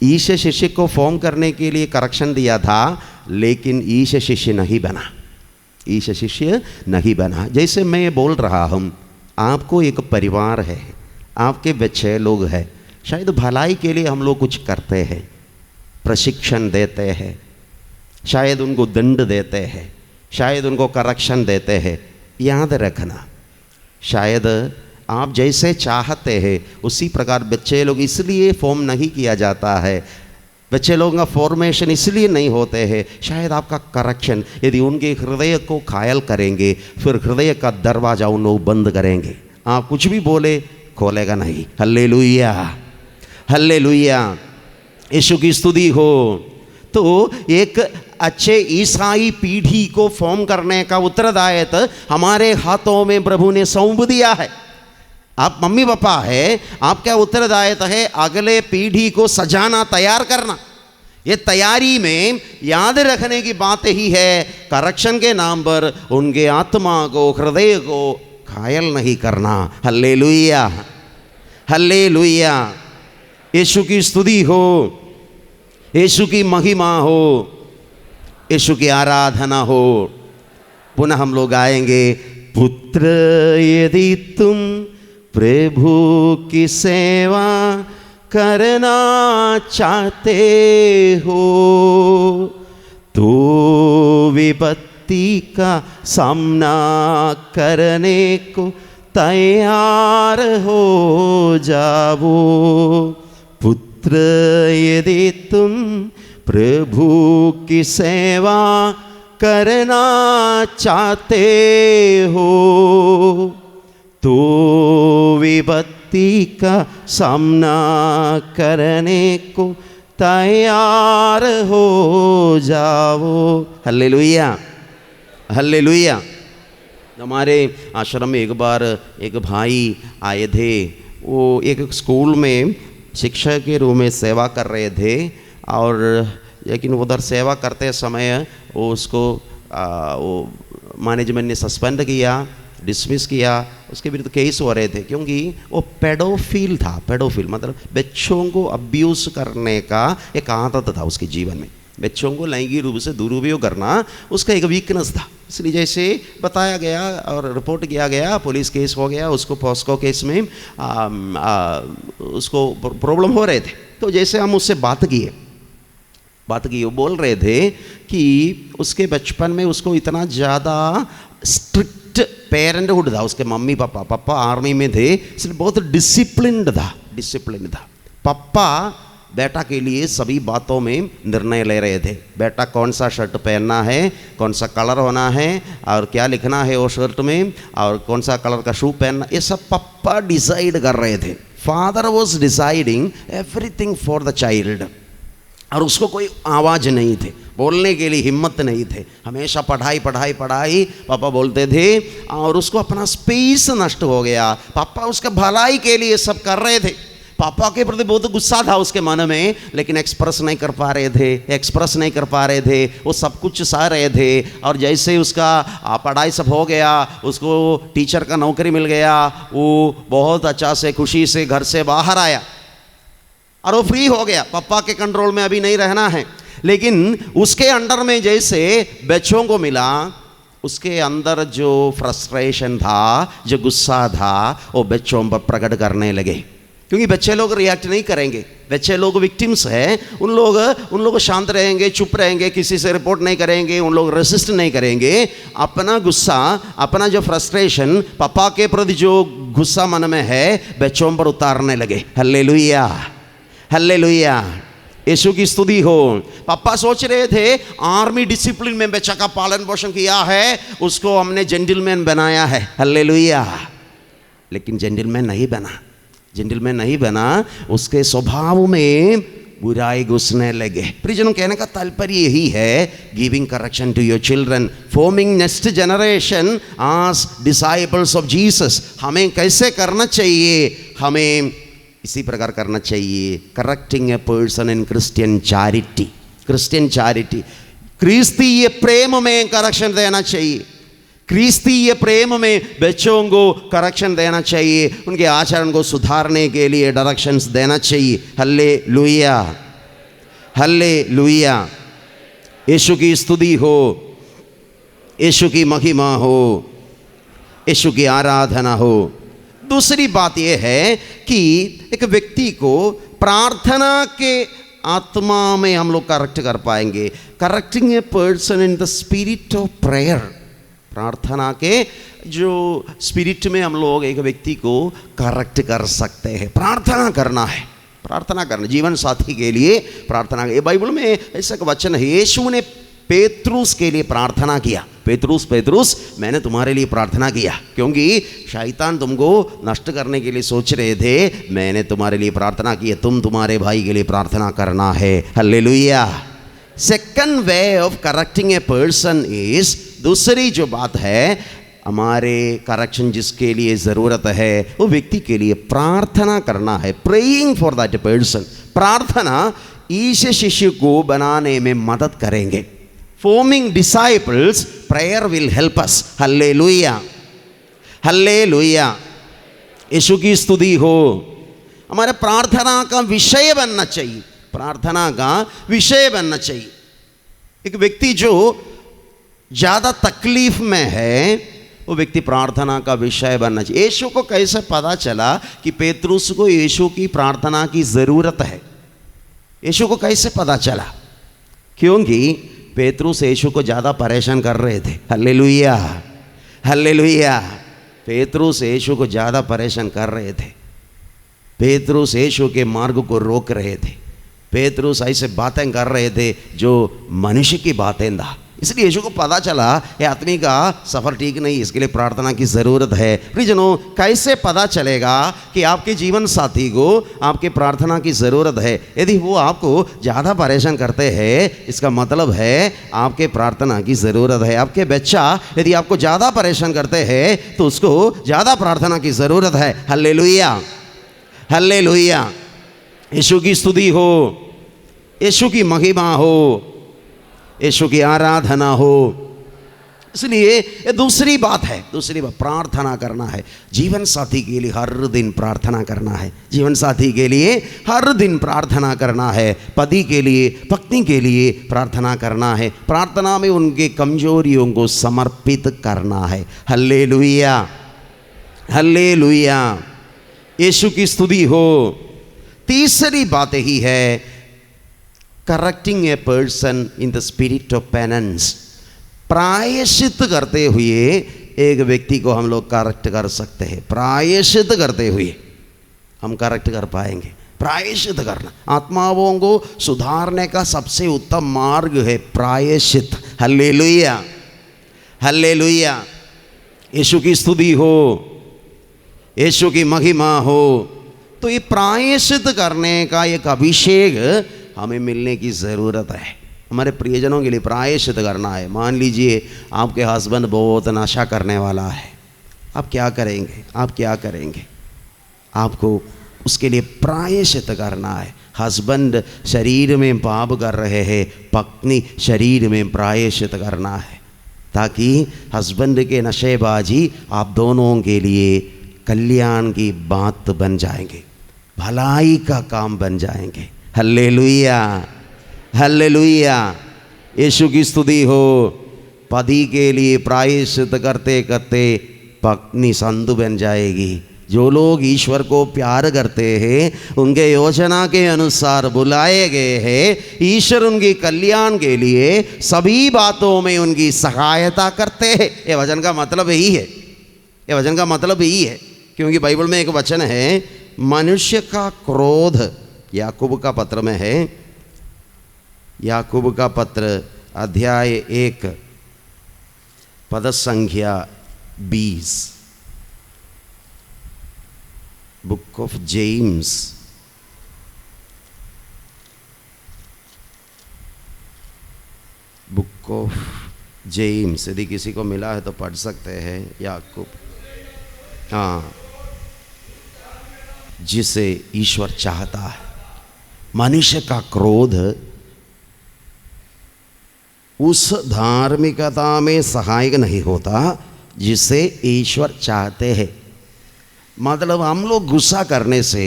ईश शिष्य को फॉर्म करने के लिए करेक्शन दिया था, लेकिन ईश शिष्य नहीं बना, ईश शिष्य नहीं बना। जैसे मैं बोल रहा हूँ, आपको एक परिवार है, आपके बच्चे लोग हैं, शायद भलाई के लिए हम लोग कुछ करते हैं, प्रशिक्षण देते हैं, शायद उनको दंड देते हैं, शायद उनको करेक्शन देते हैं। याद रखना, शायद आप जैसे चाहते हैं उसी प्रकार बच्चे लोग इसलिए फॉर्म नहीं किया जाता है, बच्चे लोगों का फॉर्मेशन इसलिए नहीं होते हैं, शायद आपका करेक्शन यदि उनके हृदय को घायल करेंगे, फिर हृदय का दरवाजा उन लोग बंद करेंगे, आप कुछ भी बोले खोलेगा नहीं। हल्लेलुया, हल्लेलुया, यीशु की स्तुति हो। तो एक अच्छे ईसाई पीढ़ी को फॉर्म करने का उत्तरदायित्व हमारे हाथों में प्रभु ने सौंप दिया है। आप मम्मी पापा है, आपका उत्तरदायित्व है अगले पीढ़ी को सजाना, तैयार करना। ये तैयारी में याद रखने की बात ही है, करेक्शन के नाम पर उनके आत्मा को, हृदय को घायल नहीं करना। हल्लेलुया, हल्लेलुया, यीशु की स्तुति हो, यीशु की महिमा हो, यीशु की आराधना हो। पुनः हम लोग आएंगे, पुत्र यदि तुम प्रभु की सेवा करना चाहते हो, तो विपत्ति का सामना करने को तैयार हो जाओ। पुत्र यदि तुम प्रभु की सेवा करना चाहते हो, तो विपत्ति का सामना करने को तैयार हो जाओ। Hallelujah, hallelujah. हमारे आश्रम में एक बार एक भाई आए थे, वो एक स्कूल में शिक्षक के रूप में सेवा कर रहे थे, और लेकिन उधर सेवा करते समय वो उसको वो मैनेजमेंट ने सस्पेंड किया, डिसमिस किया, उसके विरुद्ध केस हो रहे थे, क्योंकि वो पेडोफिल था। पेडोफिल मतलब बच्चों को अब्यूज़ करने का एक आदत था उसके जीवन में, बच्चों को लैंगिक रूप से दुरुपयोग करना उसका एक वीकनेस था। इसलिए जैसे बताया गया और रिपोर्ट किया गया, पुलिस केस हो गया, उसको पॉस्को केस में उसको प्रॉब्लम हो रहे थे। तो जैसे हम उससे बात किए, वो बोल रहे थे कि उसके बचपन में उसको इतना ज़्यादा स्ट्रिक्ट पेरेंटहुड था, उसके मम्मी पापा आर्मी में थे, इसलिए बहुत डिसिप्लिन्ड था। पापा बेटा के लिए सभी बातों में निर्णय ले रहे थे। बेटा कौन सा शर्ट पहनना है, कौन सा कलर होना है, और क्या लिखना है वो शर्ट में, और कौन सा कलर का शू पहनना, ये सब पापा डिसाइड कर रहे थे। Father was deciding everything for the child, और उसको कोई आवाज़ नहीं थे, बोलने के लिए हिम्मत नहीं थे, हमेशा पढ़ाई पापा बोलते थे, और उसको अपना स्पेस नष्ट हो गया। पापा उसका भलाई के लिए सब कर रहे थे, पापा के प्रति बहुत गुस्सा था उसके मन में, लेकिन एक्सप्रेस नहीं कर पा रहे थे, वो सब कुछ सह रहे थे। और जैसे उसका पढ़ाई सब हो गया, उसको टीचर का नौकरी मिल गया, वो बहुत अच्छा से खुशी से घर से बाहर आया और वो फ्री हो गया, पापा के कंट्रोल में अभी नहीं रहना है। लेकिन उसके अंडर में जैसे बच्चों को मिला, उसके अंदर जो फ्रस्ट्रेशन था, जो गुस्सा था, वो बच्चों पर प्रकट करने लगे। क्योंकि बच्चे लोग रिएक्ट नहीं करेंगे, बच्चे लोग विक्टिम्स हैं, उन लोग शांत रहेंगे, चुप रहेंगे, किसी से रिपोर्ट नहीं करेंगे, उन लोग रेसिस्ट नहीं करेंगे। अपना गुस्सा, अपना जो फ्रस्ट्रेशन, पापा के प्रति जो गुस्सा मन में है, बच्चों पर उतारने लगे। हल्लेलुया, हल्लेलुया, यीशु की स्तुति हो। पापा सोच रहे थे आर्मी डिसिप्लिन में बच्चा का पालन पोषण किया है, उसको हमने जेंटलमैन बनाया है। हल्लेलुया। लेकिन जेंटलमैन नहीं बना, उसके स्वभाव में बुराई घुसने लगे। प्रियजनों, कहने का तात्पर्य यही है, giving correction to your children, forming next generation as disciples of Jesus. हमें कैसे करना चाहिए? हमें इसी प्रकार करना चाहिए। Correcting a person in Christian charity, Christian charity, क्रिस्तीय प्रेम में करेक्शन देना चाहिए। क्रिस्तीय प्रेम में बच्चों को करेक्शन देना चाहिए, उनके आचरण को सुधारने के लिए डायरेक्शंस देना चाहिए। हालेलुया, हालेलुया, यीशु की स्तुति हो, यीशु की महिमा हो, यीशु की आराधना हो। दूसरी बात यह है कि एक व्यक्ति को प्रार्थना के आत्मा में हम लोग करेक्ट कर पाएंगे। Correcting a person in the spirit of prayer, प्रार्थना के जो स्पिरिट में हम लोग एक व्यक्ति को करेक्ट कर सकते हैं। प्रार्थना करना है, प्रार्थना करना, जीवन साथी के लिए प्रार्थना। ये बाइबल में ऐसा एक वचन है, यीशु ने पेत्रुस के लिए प्रार्थना किया, पेत्रुस पेत्रुस मैंने तुम्हारे लिए प्रार्थना किया, क्योंकि शैतान तुमको नष्ट करने के लिए सोच रहे थे, मैंने तुम्हारे लिए प्रार्थना की है, तुम तुम्हारे भाई के लिए प्रार्थना करना है। Hallelujah. Second way of correcting a person is, दूसरी जो बात है हमारे करेक्शन जिसके लिए ज़रूरत है वो व्यक्ति के लिए प्रार्थना करना है। प्रेइंग फॉर दैट पर्सन, प्रार्थना ईश शिष्य को बनाने में मदद करेंगे। Forming disciples, prayer will help us. Hallelujah, hallelujah, Yeshu की स्तुति हो। हमारे प्रार्थना का विषय बनना चाहिए, प्रार्थना का विषय बनना चाहिए। एक व्यक्ति जो ज़्यादा तकलीफ में है वो व्यक्ति प्रार्थना का विषय बनना चाहिए। यीशु को कैसे पता चला कि पेत्रुस को यीशु की प्रार्थना की ज़रूरत है? यीशु को कैसे पता चला? क्योंकि पेत्रुस यीशु को ज़्यादा परेशान कर रहे थे। हालेलुया, हालेलुया, पेत्रुस यीशु को ज़्यादा परेशान कर रहे थे। पेत्रुस यीशु के मार्ग को रोक रहे थे। पेत्रुस ऐसे बातें कर रहे थे जो मनुष्य की बातें था। इसलिए यीशु को पता चला ये आदमी का सफ़र ठीक नहीं, इसके लिए प्रार्थना की ज़रूरत है। प्रियजनों, कैसे पता चलेगा कि आपके जीवन साथी को आपके प्रार्थना की ज़रूरत है? यदि वो आपको ज़्यादा परेशान करते हैं, इसका मतलब है आपके प्रार्थना की ज़रूरत है। आपके बच्चा यदि आपको ज़्यादा परेशान करते हैं तो उसको ज़्यादा प्रार्थना की ज़रूरत है। हालेलुया, हालेलुया, यीशु की स्तुति हो, यीशु की महिमा हो, यीशु की आराधना हो। इसलिए ये दूसरी बात है, दूसरी बात प्रार्थना करना है। जीवन साथी के लिए हर दिन प्रार्थना करना है, जीवन साथी के लिए हर दिन प्रार्थना करना है। पति के लिए, पत्नी के लिए प्रार्थना करना है। प्रार्थना में उनके कमजोरियों को समर्पित करना है। हालेलुया, हालेलुया, यीशु की स्तुति हो। तीसरी बात ही है correcting a person in the spirit of penance, प्रायश्चित करते हुए एक व्यक्ति को हम लोग करेक्ट कर सकते हैं। प्रायश्चित करते हुए हम करेक्ट कर पाएंगे। प्रायश्चित करना, आत्माओं को सुधारने का सबसे उत्तम मार्ग है प्रायश्चित। हालेलुया, हालेलुया, यीशु की स्तुति हो, यीशु की महिमा हो। तो ये प्रायश्चित करने का एक अभिषेक हमें मिलने की ज़रूरत है। हमारे प्रियजनों के लिए प्रायश्चित करना है। मान लीजिए आपके हस्बैंड बहुत नशा करने वाला है, आप क्या करेंगे? आप क्या करेंगे? आपको उसके लिए प्रायश्चित करना है। हस्बैंड शरीर में पाप कर रहे हैं, पत्नी शरीर में प्रायश्चित करना है, ताकि हस्बैंड के नशेबाजी आप दोनों के लिए कल्याण की बात बन जाएंगे, भलाई का काम बन जाएंगे। हालेलुया, हालेलुया, यीशु की स्तुति हो। पति के लिए प्रायश्चित करते करते पत्नी संधु बन जाएगी। जो लोग ईश्वर को प्यार करते हैं, उनके योजना के अनुसार बुलाए गए हैं, ईश्वर उनके कल्याण के लिए सभी बातों में उनकी सहायता करते हैं। ये वचन का मतलब यही है, ये वचन का मतलब यही है। क्योंकि बाइबल में एक वचन है, मनुष्य का क्रोध, याकूब का पत्र में है, याकूब का पत्र अध्याय 1 पद संख्या 20, book of James, book of James. यदि किसी को मिला है तो पढ़ सकते हैं। याकूब, हाँ, जिसे ईश्वर चाहता है। मनुष्य का क्रोध उस धार्मिकता में सहायक नहीं होता जिसे ईश्वर चाहते हैं। मतलब हम लोग गुस्सा करने से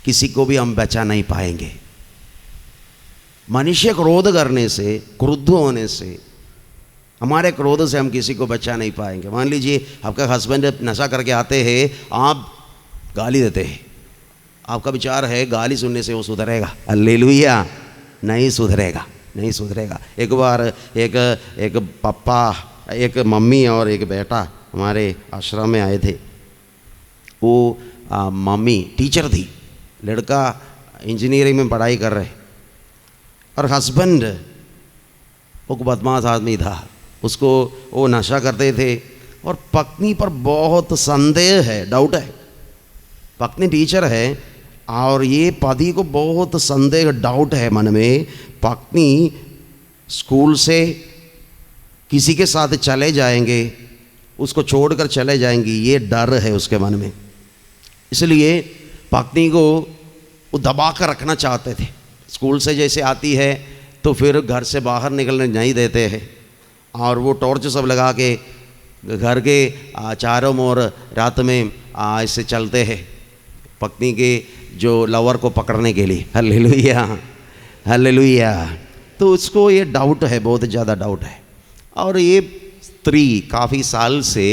किसी को भी हम बचा नहीं पाएंगे। मनुष्य क्रोध करने से, क्रुद्ध होने से, हमारे क्रोध से हम किसी को बचा नहीं पाएंगे। मान लीजिए आपका हस्बैंड नशा करके आते हैं, आप गाली देते हैं, आपका विचार है गाली सुनने से वो सुधरेगा। हालेलुया, नहीं सुधरेगा, नहीं सुधरेगा। एक बार एक पापा, एक मम्मी और एक बेटा हमारे आश्रम में आए थे। वो मम्मी टीचर थी, लड़का इंजीनियरिंग में पढ़ाई कर रहे, और हस्बैंड वो बदमाश आदमी था, उसको वो नशा करते थे, और पत्नी पर बहुत संदेह है, डाउट है। पत्नी टीचर है और ये पति को बहुत संदेह, डाउट है मन में। पत्नी स्कूल से किसी के साथ चले जाएंगे, उसको छोड़कर चले जाएंगी, ये डर है उसके मन में। इसलिए पत्नी को वो दबा कर रखना चाहते थे। स्कूल से जैसे आती है तो फिर घर से बाहर निकलने नहीं देते हैं, और वो टॉर्च सब लगा के घर के चारों ओर रात में ऐसे चलते हैं पत्नी के जो लवर को पकड़ने के लिए। Hallelujah, hallelujah. तो उसको ये डाउट है, बहुत ज़्यादा डाउट है। और ये स्त्री काफ़ी साल से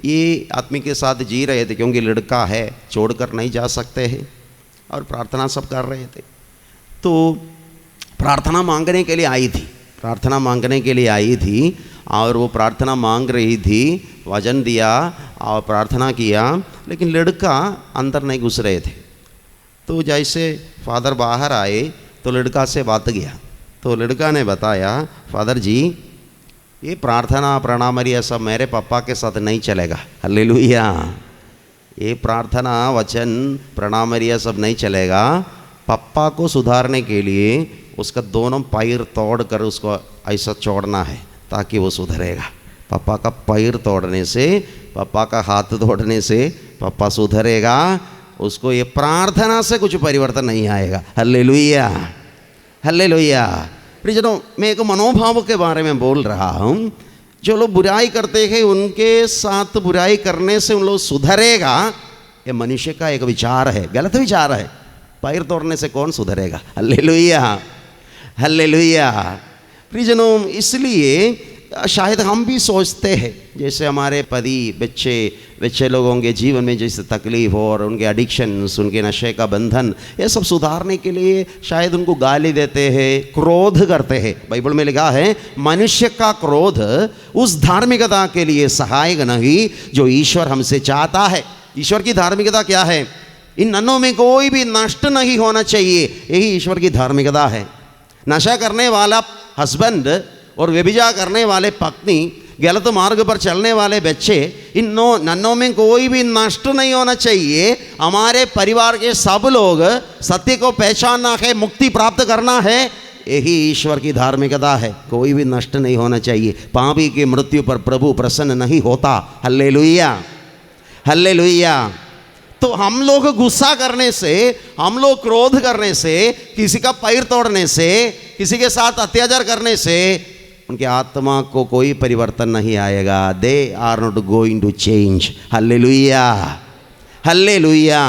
ये आदमी के साथ जी रहे थे, क्योंकि लड़का है, छोड़कर नहीं जा सकते हैं, और प्रार्थना सब कर रहे थे। तो प्रार्थना मांगने के लिए आई थी, प्रार्थना मांगने के लिए आई थी, और वो प्रार्थना मांग रही थी, वचन दिया और प्रार्थना किया, लेकिन लड़का अंदर नहीं घुस रहे थे। तो जैसे फादर बाहर आए तो लड़का से बात किया, तो लड़का ने बताया, फादर जी ये प्रार्थना प्रणामरिया सब मेरे पापा के साथ नहीं चलेगा। हालेलुया, ये प्रार्थना वचन प्रणामरिया सब नहीं चलेगा। पापा को सुधारने के लिए उसका दोनों पैर तोड़ कर उसको ऐसा छोड़ना है ताकि वो सुधरेगा। पापा का पैर तोड़ने से, पापा का हाथ तोड़ने से पापा सुधरेगा। उसको ये प्रार्थना से कुछ परिवर्तन नहीं आएगा। Hallelujah, hallelujah. प्रियजनों, मैं एक मनोभाव के बारे में बोल रहा हूँ। जो लोग बुराई करते हैं उनके साथ बुराई करने से उन लोग सुधरेगा, ये मनुष्य का एक विचार है, गलत विचार है। पैर तोड़ने से कौन सुधरेगा? Hallelujah, hallelujah. प्रियजनों, इसलिए शायद हम भी सोचते हैं, जैसे हमारे पति बच्चे लोगों के जीवन में जैसे तकलीफ हो और उनके एडिक्शंस, उनके नशे का बंधन, ये सब सुधारने के लिए शायद उनको गाली देते हैं, क्रोध करते हैं। बाइबल में लिखा है मनुष्य का क्रोध उस धार्मिकता के लिए सहायक नहीं जो ईश्वर हमसे चाहता है। ईश्वर की धार्मिकता क्या है? इन नन्हों में कोई भी नष्ट नहीं होना चाहिए, यही ईश्वर की धार्मिकता है। नशा करने वाला हस्बैंड और व्यभिचार करने वाले पत्नी, गलत मार्ग पर चलने वाले बच्चे, इन नन्हों में कोई भी नष्ट नहीं होना चाहिए। हमारे परिवार के सब लोग सत्य को पहचानना है, मुक्ति प्राप्त करना है, यही ईश्वर की धार्मिकता है। कोई भी नष्ट नहीं होना चाहिए। पापी की मृत्यु पर प्रभु प्रसन्न नहीं होता। Hallelujah, hallelujah. तो हम लोग गुस्सा करने से, हम लोग क्रोध करने से, किसी का पैर तोड़ने से, किसी के साथ अत्याचार करने से उनके आत्मा को कोई परिवर्तन नहीं आएगा। They are not going to change. Hallelujah, hallelujah.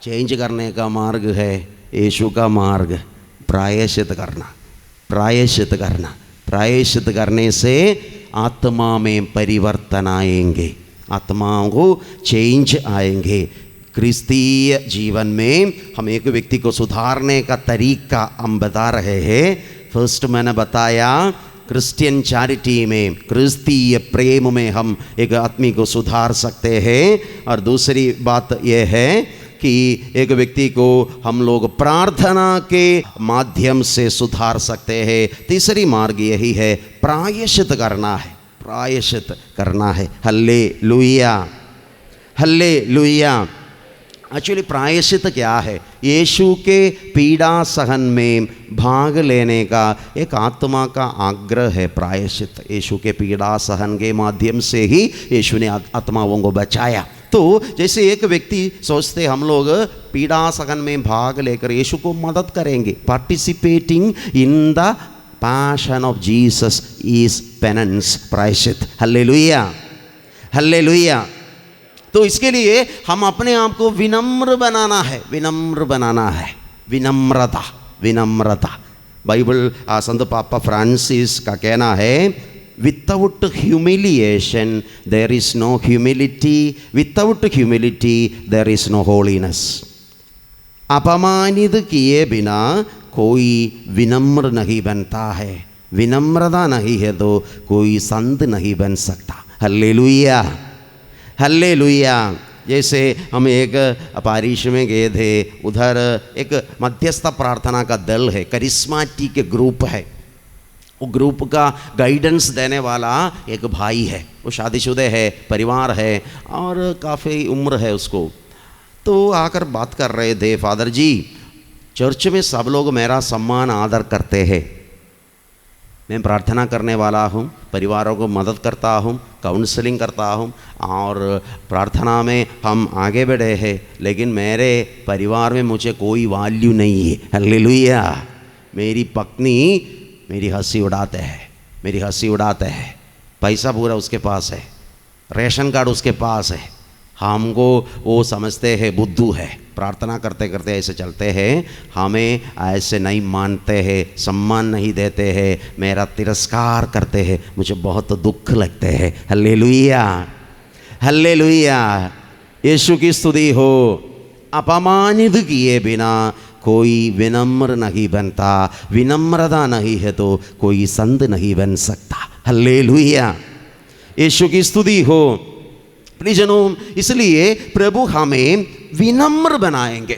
Change करने का मार्ग है यीशु का मार्ग, प्रायश्चित करना, प्रायश्चित करना। प्रायश्चित करने से आत्मा में परिवर्तन आएंगे, आत्माओं को चेंज आएंगे। क्रिस्तीय जीवन में हम एक व्यक्ति को सुधारने का तरीका हम बता रहे हैं। फर्स्ट मैंने बताया क्रिश्चियन चैरिटी में, क्रिस्तीय प्रेम में हम एक आदमी को सुधार सकते हैं। और दूसरी बात यह है कि एक व्यक्ति को हम लोग प्रार्थना के माध्यम से सुधार सकते हैं। तीसरी मार्ग यही है, प्रायश्चित करना है, प्रायश्चित करना है। Hallelujah, hallelujah. एक्चुअली प्रायश्चित क्या है? यीशु के पीड़ा सहन में भाग लेने का एक आत्मा का आग्रह है प्रायश्चित। यीशु के पीड़ा सहन के माध्यम से ही यीशु ने आत्माओं को बचाया। तो जैसे एक व्यक्ति सोचते हम लोग पीड़ा सहन में भाग लेकर यीशु को मदद करेंगे, participating in the passion of Jesus is penance, प्रायश्चित। Hallelujah, hallelujah. तो इसके लिए हम अपने आप को विनम्र बनाना है, विनम्र बनाना है, विनम्रता, विनम्रता। बाइबल संत पापा फ्रांसिस का कहना है, without humiliation there is no humility, without humility there is no holiness. अपमानित किए बिना कोई विनम्र नहीं बनता है, विनम्रता नहीं है तो कोई संत नहीं बन सकता। Hallelujah, hallelujah. जैसे हम एक पारिश में गए थे, उधर एक मध्यस्थ प्रार्थना का दल है, करिश्माटिक ग्रुप है। वो ग्रुप का गाइडेंस देने वाला एक भाई है, वो शादीशुदा है, परिवार है और काफ़ी उम्र है उसको। तो आकर बात कर रहे थे, फादर जी चर्च में सब लोग मेरा सम्मान आदर करते हैं, मैं प्रार्थना करने वाला हूँ, परिवारों को मदद करता हूँ, काउंसलिंग करता हूँ और प्रार्थना में हम आगे बढ़े हैं, लेकिन मेरे परिवार में मुझे कोई वैल्यू नहीं है। हालेलुया। मेरी पत्नी मेरी हंसी उड़ाते हैं, मेरी हंसी उड़ाते हैं, पैसा पूरा उसके पास है, रेशन कार्ड उसके पास है, हमको वो समझते हैं बुद्धू है, प्रार्थना करते करते ऐसे चलते हैं, हमें ऐसे नहीं मानते हैं, सम्मान नहीं देते हैं, मेरा तिरस्कार करते हैं, मुझे बहुत दुख लगते हैं। Hallelujah, hallelujah. यीशु की स्तुति हो। अपमानित किए बिना कोई विनम्र नहीं बनता, विनम्रता नहीं है तो कोई संत नहीं बन सकता। हल्लेलुया, यीशु की स्तुति हो। प्रियजनों, इसलिए प्रभु हमें विनम्र बनाएंगे,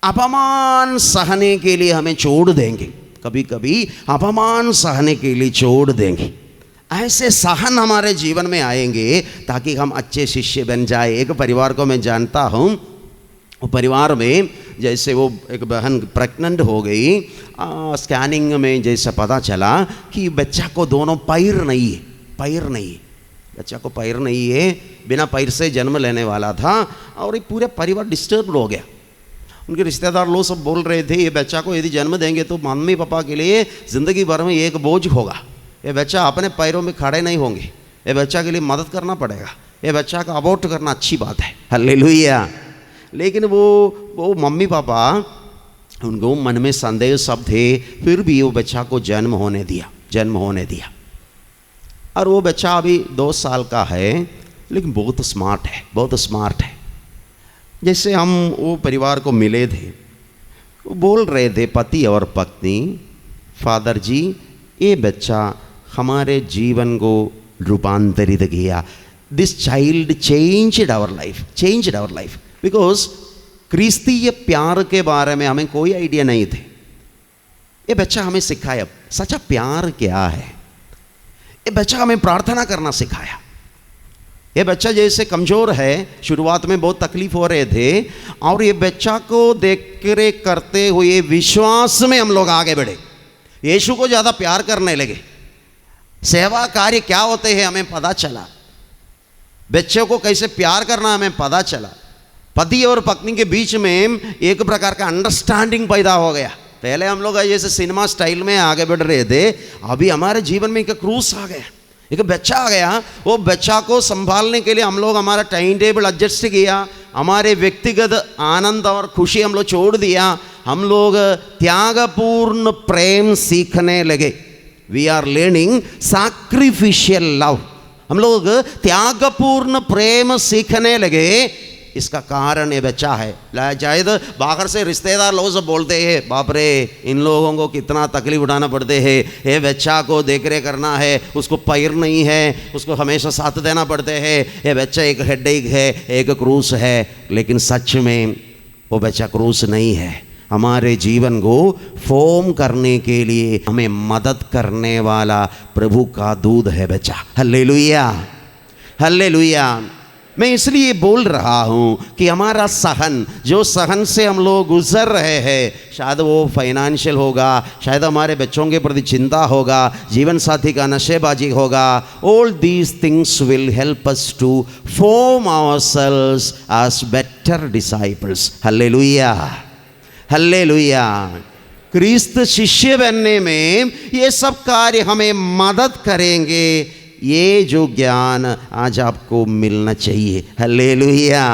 अपमान सहने के लिए हमें छोड़ देंगे, कभी कभी अपमान सहने के लिए छोड़ देंगे। ऐसे सहन हमारे जीवन में आएंगे ताकि हम अच्छे शिष्य बन जाए। एक परिवार को मैं जानता हूँ, वो परिवार में जैसे वो एक बहन प्रेग्नेंट हो गई, स्कैनिंग में जैसे पता चला कि बच्चा को दोनों पैर नहीं है, पैर नहीं है, बच्चा को पैर नहीं है, बिना पैर से जन्म लेने वाला था और ये पूरे परिवार डिस्टर्ब हो गया। उनके रिश्तेदार लोग सब बोल रहे थे, ये बच्चा को यदि जन्म देंगे तो मम्मी पापा के लिए ज़िंदगी भर में एक बोझ होगा, ये बच्चा अपने पैरों में खड़े नहीं होंगे, ये बच्चा के लिए मदद करना पड़ेगा, ये बच्चा का अबॉर्ट करना अच्छी बात है। हालेलुया। लेकिन वो मम्मी पापा, उनको मन में संदेह सब थे, फिर भी वो बच्चा को जन्म होने दिया। और वो बच्चा अभी 2 साल का है, लेकिन बहुत स्मार्ट है, बहुत स्मार्ट है। जैसे हम वो परिवार को मिले थे, वो बोल रहे थे पति और पत्नी, फादर जी ये बच्चा हमारे जीवन को रूपांतरित किया। This child changed our life, because क्रिस्तीय प्यार के बारे में हमें कोई आइडिया नहीं थे। ये बच्चा हमें सिखाया सच्चा प्यार क्या है, ये बच्चा हमें प्रार्थना करना सिखाया। ये बच्चा जैसे कमज़ोर है, शुरुआत में बहुत तकलीफ हो रहे थे, और ये बच्चा को देख रेख करते हुए विश्वास में हम लोग आगे बढ़े, यीशु को ज़्यादा प्यार करने लगे। सेवा कार्य क्या होते हैं हमें पता चला, बच्चों को कैसे प्यार करना हमें पता चला। पति और पत्नी के बीच में एक प्रकार का अंडरस्टैंडिंग पैदा हो गया। पहले हम लोग जैसे सिनेमा स्टाइल में आगे बढ़ रहे थे, अभी हमारे जीवन में एक क्रूस आ गया, एक बच्चा आ गया। वो बच्चा को संभालने के लिए हम लोग हमारा टाइम टेबल एडजस्ट किया, हमारे व्यक्तिगत आनंद और खुशी हम लोग छोड़ दिया, हम लोग त्यागपूर्ण प्रेम सीखने लगे। We are learning sacrificial love, हम लोग त्यागपूर्ण प्रेम सीखने लगे। इसका कारण ये बच्चा है। शायद बाहर से रिश्तेदार लोग सब बोलते हैं, बाप रे इन लोगों को कितना तकलीफ उठाना पड़ते हैं, ये बच्चा को देख रेख करना है, उसको पैर नहीं है, उसको हमेशा साथ देना पड़ते हैं, ये बच्चा एक हेडेक है, एक क्रूस है। लेकिन सच में वो बच्चा क्रूस नहीं है, हमारे जीवन को फॉर्म करने के लिए हमें मदद करने वाला प्रभु का दूध है बच्चा। Hallelujah, hallelujah. मैं इसलिए बोल रहा हूँ कि हमारा सहन, जो सहन से हम लोग गुजर रहे हैं, शायद वो फाइनेंशियल होगा, शायद हमारे बच्चों के प्रति चिंता होगा, जीवन साथी का नशेबाजी होगा, all these things will help us to form ourselves as better disciples. Hallelujah, hallelujah. क्रिस्त शिष्य बनने में ये सब कार्य हमें मदद करेंगे। ये जो ज्ञान आज आपको मिलना चाहिए। हालेलुया।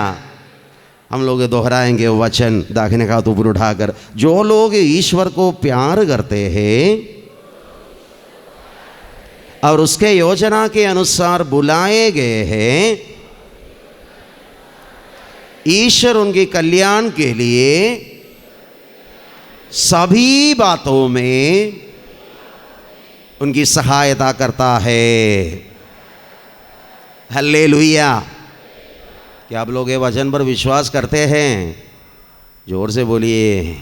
हम लोग दोहराएंगे वचन दाहिने हाथ ऊपर उठाकर। जो लोग ईश्वर को प्यार करते हैं और उसके योजना के अनुसार बुलाए गए हैं, ईश्वर उनके कल्याण के लिए सभी बातों में उनकी सहायता करता है। हालेलुया। क्या आप लोग ये वचन पर विश्वास करते हैं? जोर से बोलिए।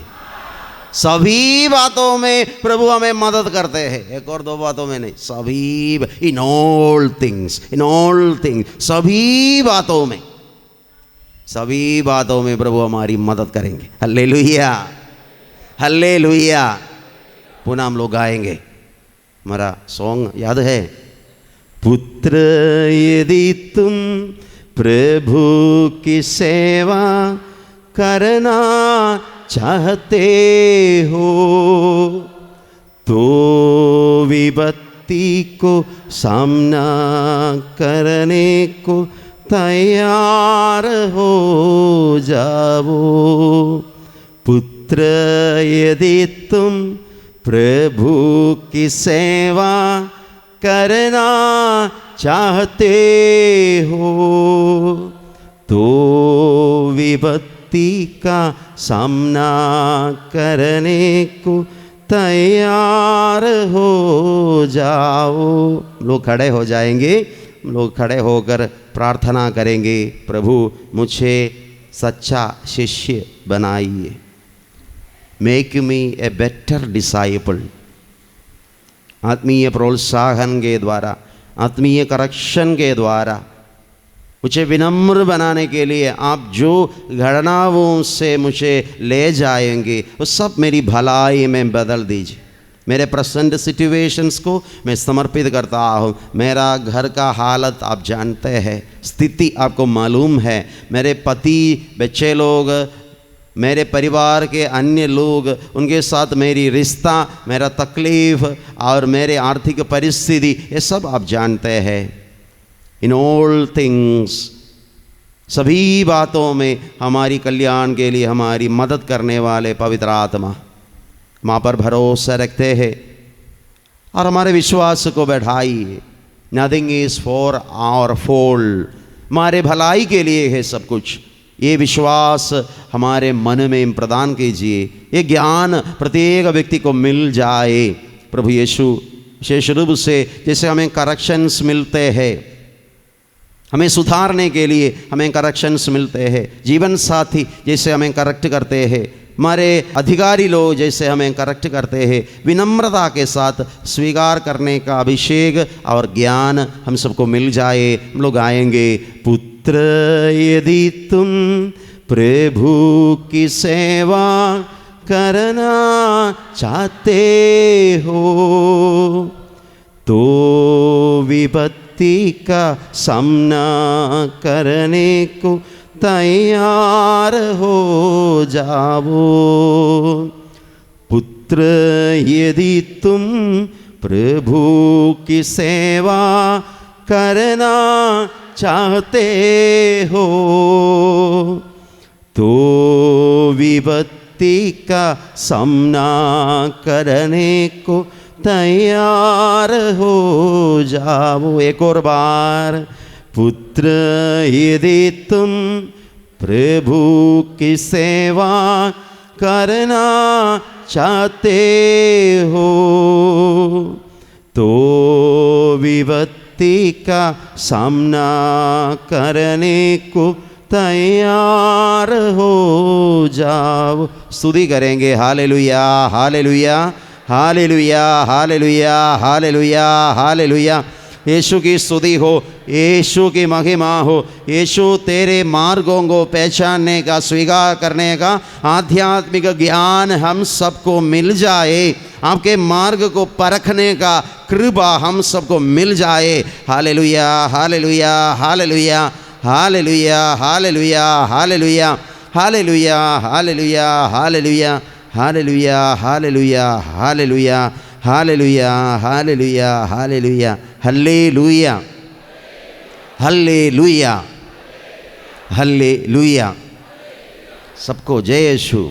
सभी बातों में प्रभु हमें मदद करते हैं। एक और दो बातों में नहीं, सभी, in all things, in all things, सभी बातों में, सभी बातों में प्रभु हमारी मदद करेंगे। Hallelujah, hallelujah. पुनः हम लोग गाएंगे। हमारा सॉन्ग याद है? पुत्र यदि तुम प्रभु की सेवा करना चाहते हो तो विपत्ति को सामना करने को तैयार हो जाओ। पुत्र यदि तुम प्रभु की सेवा करना चाहते हो तो विपत्ति का सामना करने को तैयार हो जाओ। लोग खड़े हो जाएंगे, लोग खड़े होकर प्रार्थना करेंगे, प्रभु मुझे सच्चा शिष्य बनाइए। Make me a better disciple. आत्मीय प्रोत्साहन के द्वारा, आत्मीय करेक्शन के द्वारा मुझे विनम्र बनाने के लिए आप जो घटनाओं से मुझे ले जाएंगे वो सब मेरी भलाई में बदल दीजिए। मेरे प्रेजेंट सिचुएशंस को मैं समर्पित करता हूँ। मेरा घर का हालत आप जानते हैं, स्थिति आपको मालूम है। मेरे पति, बच्चे लोग, मेरे परिवार के अन्य लोग, उनके साथ मेरी रिश्ता, मेरा तकलीफ़ और मेरे आर्थिक परिस्थिति, ये सब आप जानते हैं। इन ऑल थिंग्स, सभी बातों में हमारी कल्याण के लिए हमारी मदद करने वाले पवित्र आत्मा, माँ पर भरोसा रखते हैं और हमारे विश्वास को बढ़ाइए। Nothing is for our fault, हमारे भलाई के लिए है सब कुछ। ये विश्वास हमारे मन में प्रदान कीजिए। ये ज्ञान प्रत्येक व्यक्ति को मिल जाए। प्रभु यीशु, विशेष रूप से जैसे हमें करेक्शंस मिलते हैं, हमें सुधारने के लिए हमें करेक्शंस मिलते हैं, जीवन साथी जैसे हमें करेक्ट करते हैं, हमारे अधिकारी लोग जैसे हमें करेक्ट करते हैं, विनम्रता के साथ स्वीकार करने का अभिषेक और ज्ञान हम सबको मिल जाए। हम लोग आएंगे। पुत्र यदि तुम प्रभु की सेवा करना चाहते हो तो विपत्ति का सामना करने को तैयार हो जाओ। पुत्र यदि तुम प्रभु की सेवा करना चाहते हो तो विपत्ति का सामना करने को तैयार हो जाओ। एक और बार। पुत्र यदि तुम प्रभु की सेवा करना चाहते हो तो विपत्ति का सामना करने को तैयार हो जाओ। स्तुति करेंगे। Hallelujah, hallelujah, hallelujah, hallelujah, hallelujah, hallelujah. Yeshu की स्तुति हो, यीशु की महिमा हो। यीशु तेरे मार्गों को पहचानने का, स्वीकार करने का आध्यात्मिक ज्ञान हम सबको मिल जाए, आपके मार्ग को परखने का कृपा हम सबको मिल जाए। Hallelujah hallelujah hallelujah hallelujah hallelujah hallelujah hallelujah hallelujah hallelujah hallelujah hallelujah hallelujah hallelujah hallelujah hallelujah hallelujah hallelujah hallelujah. सबको जय यीशु।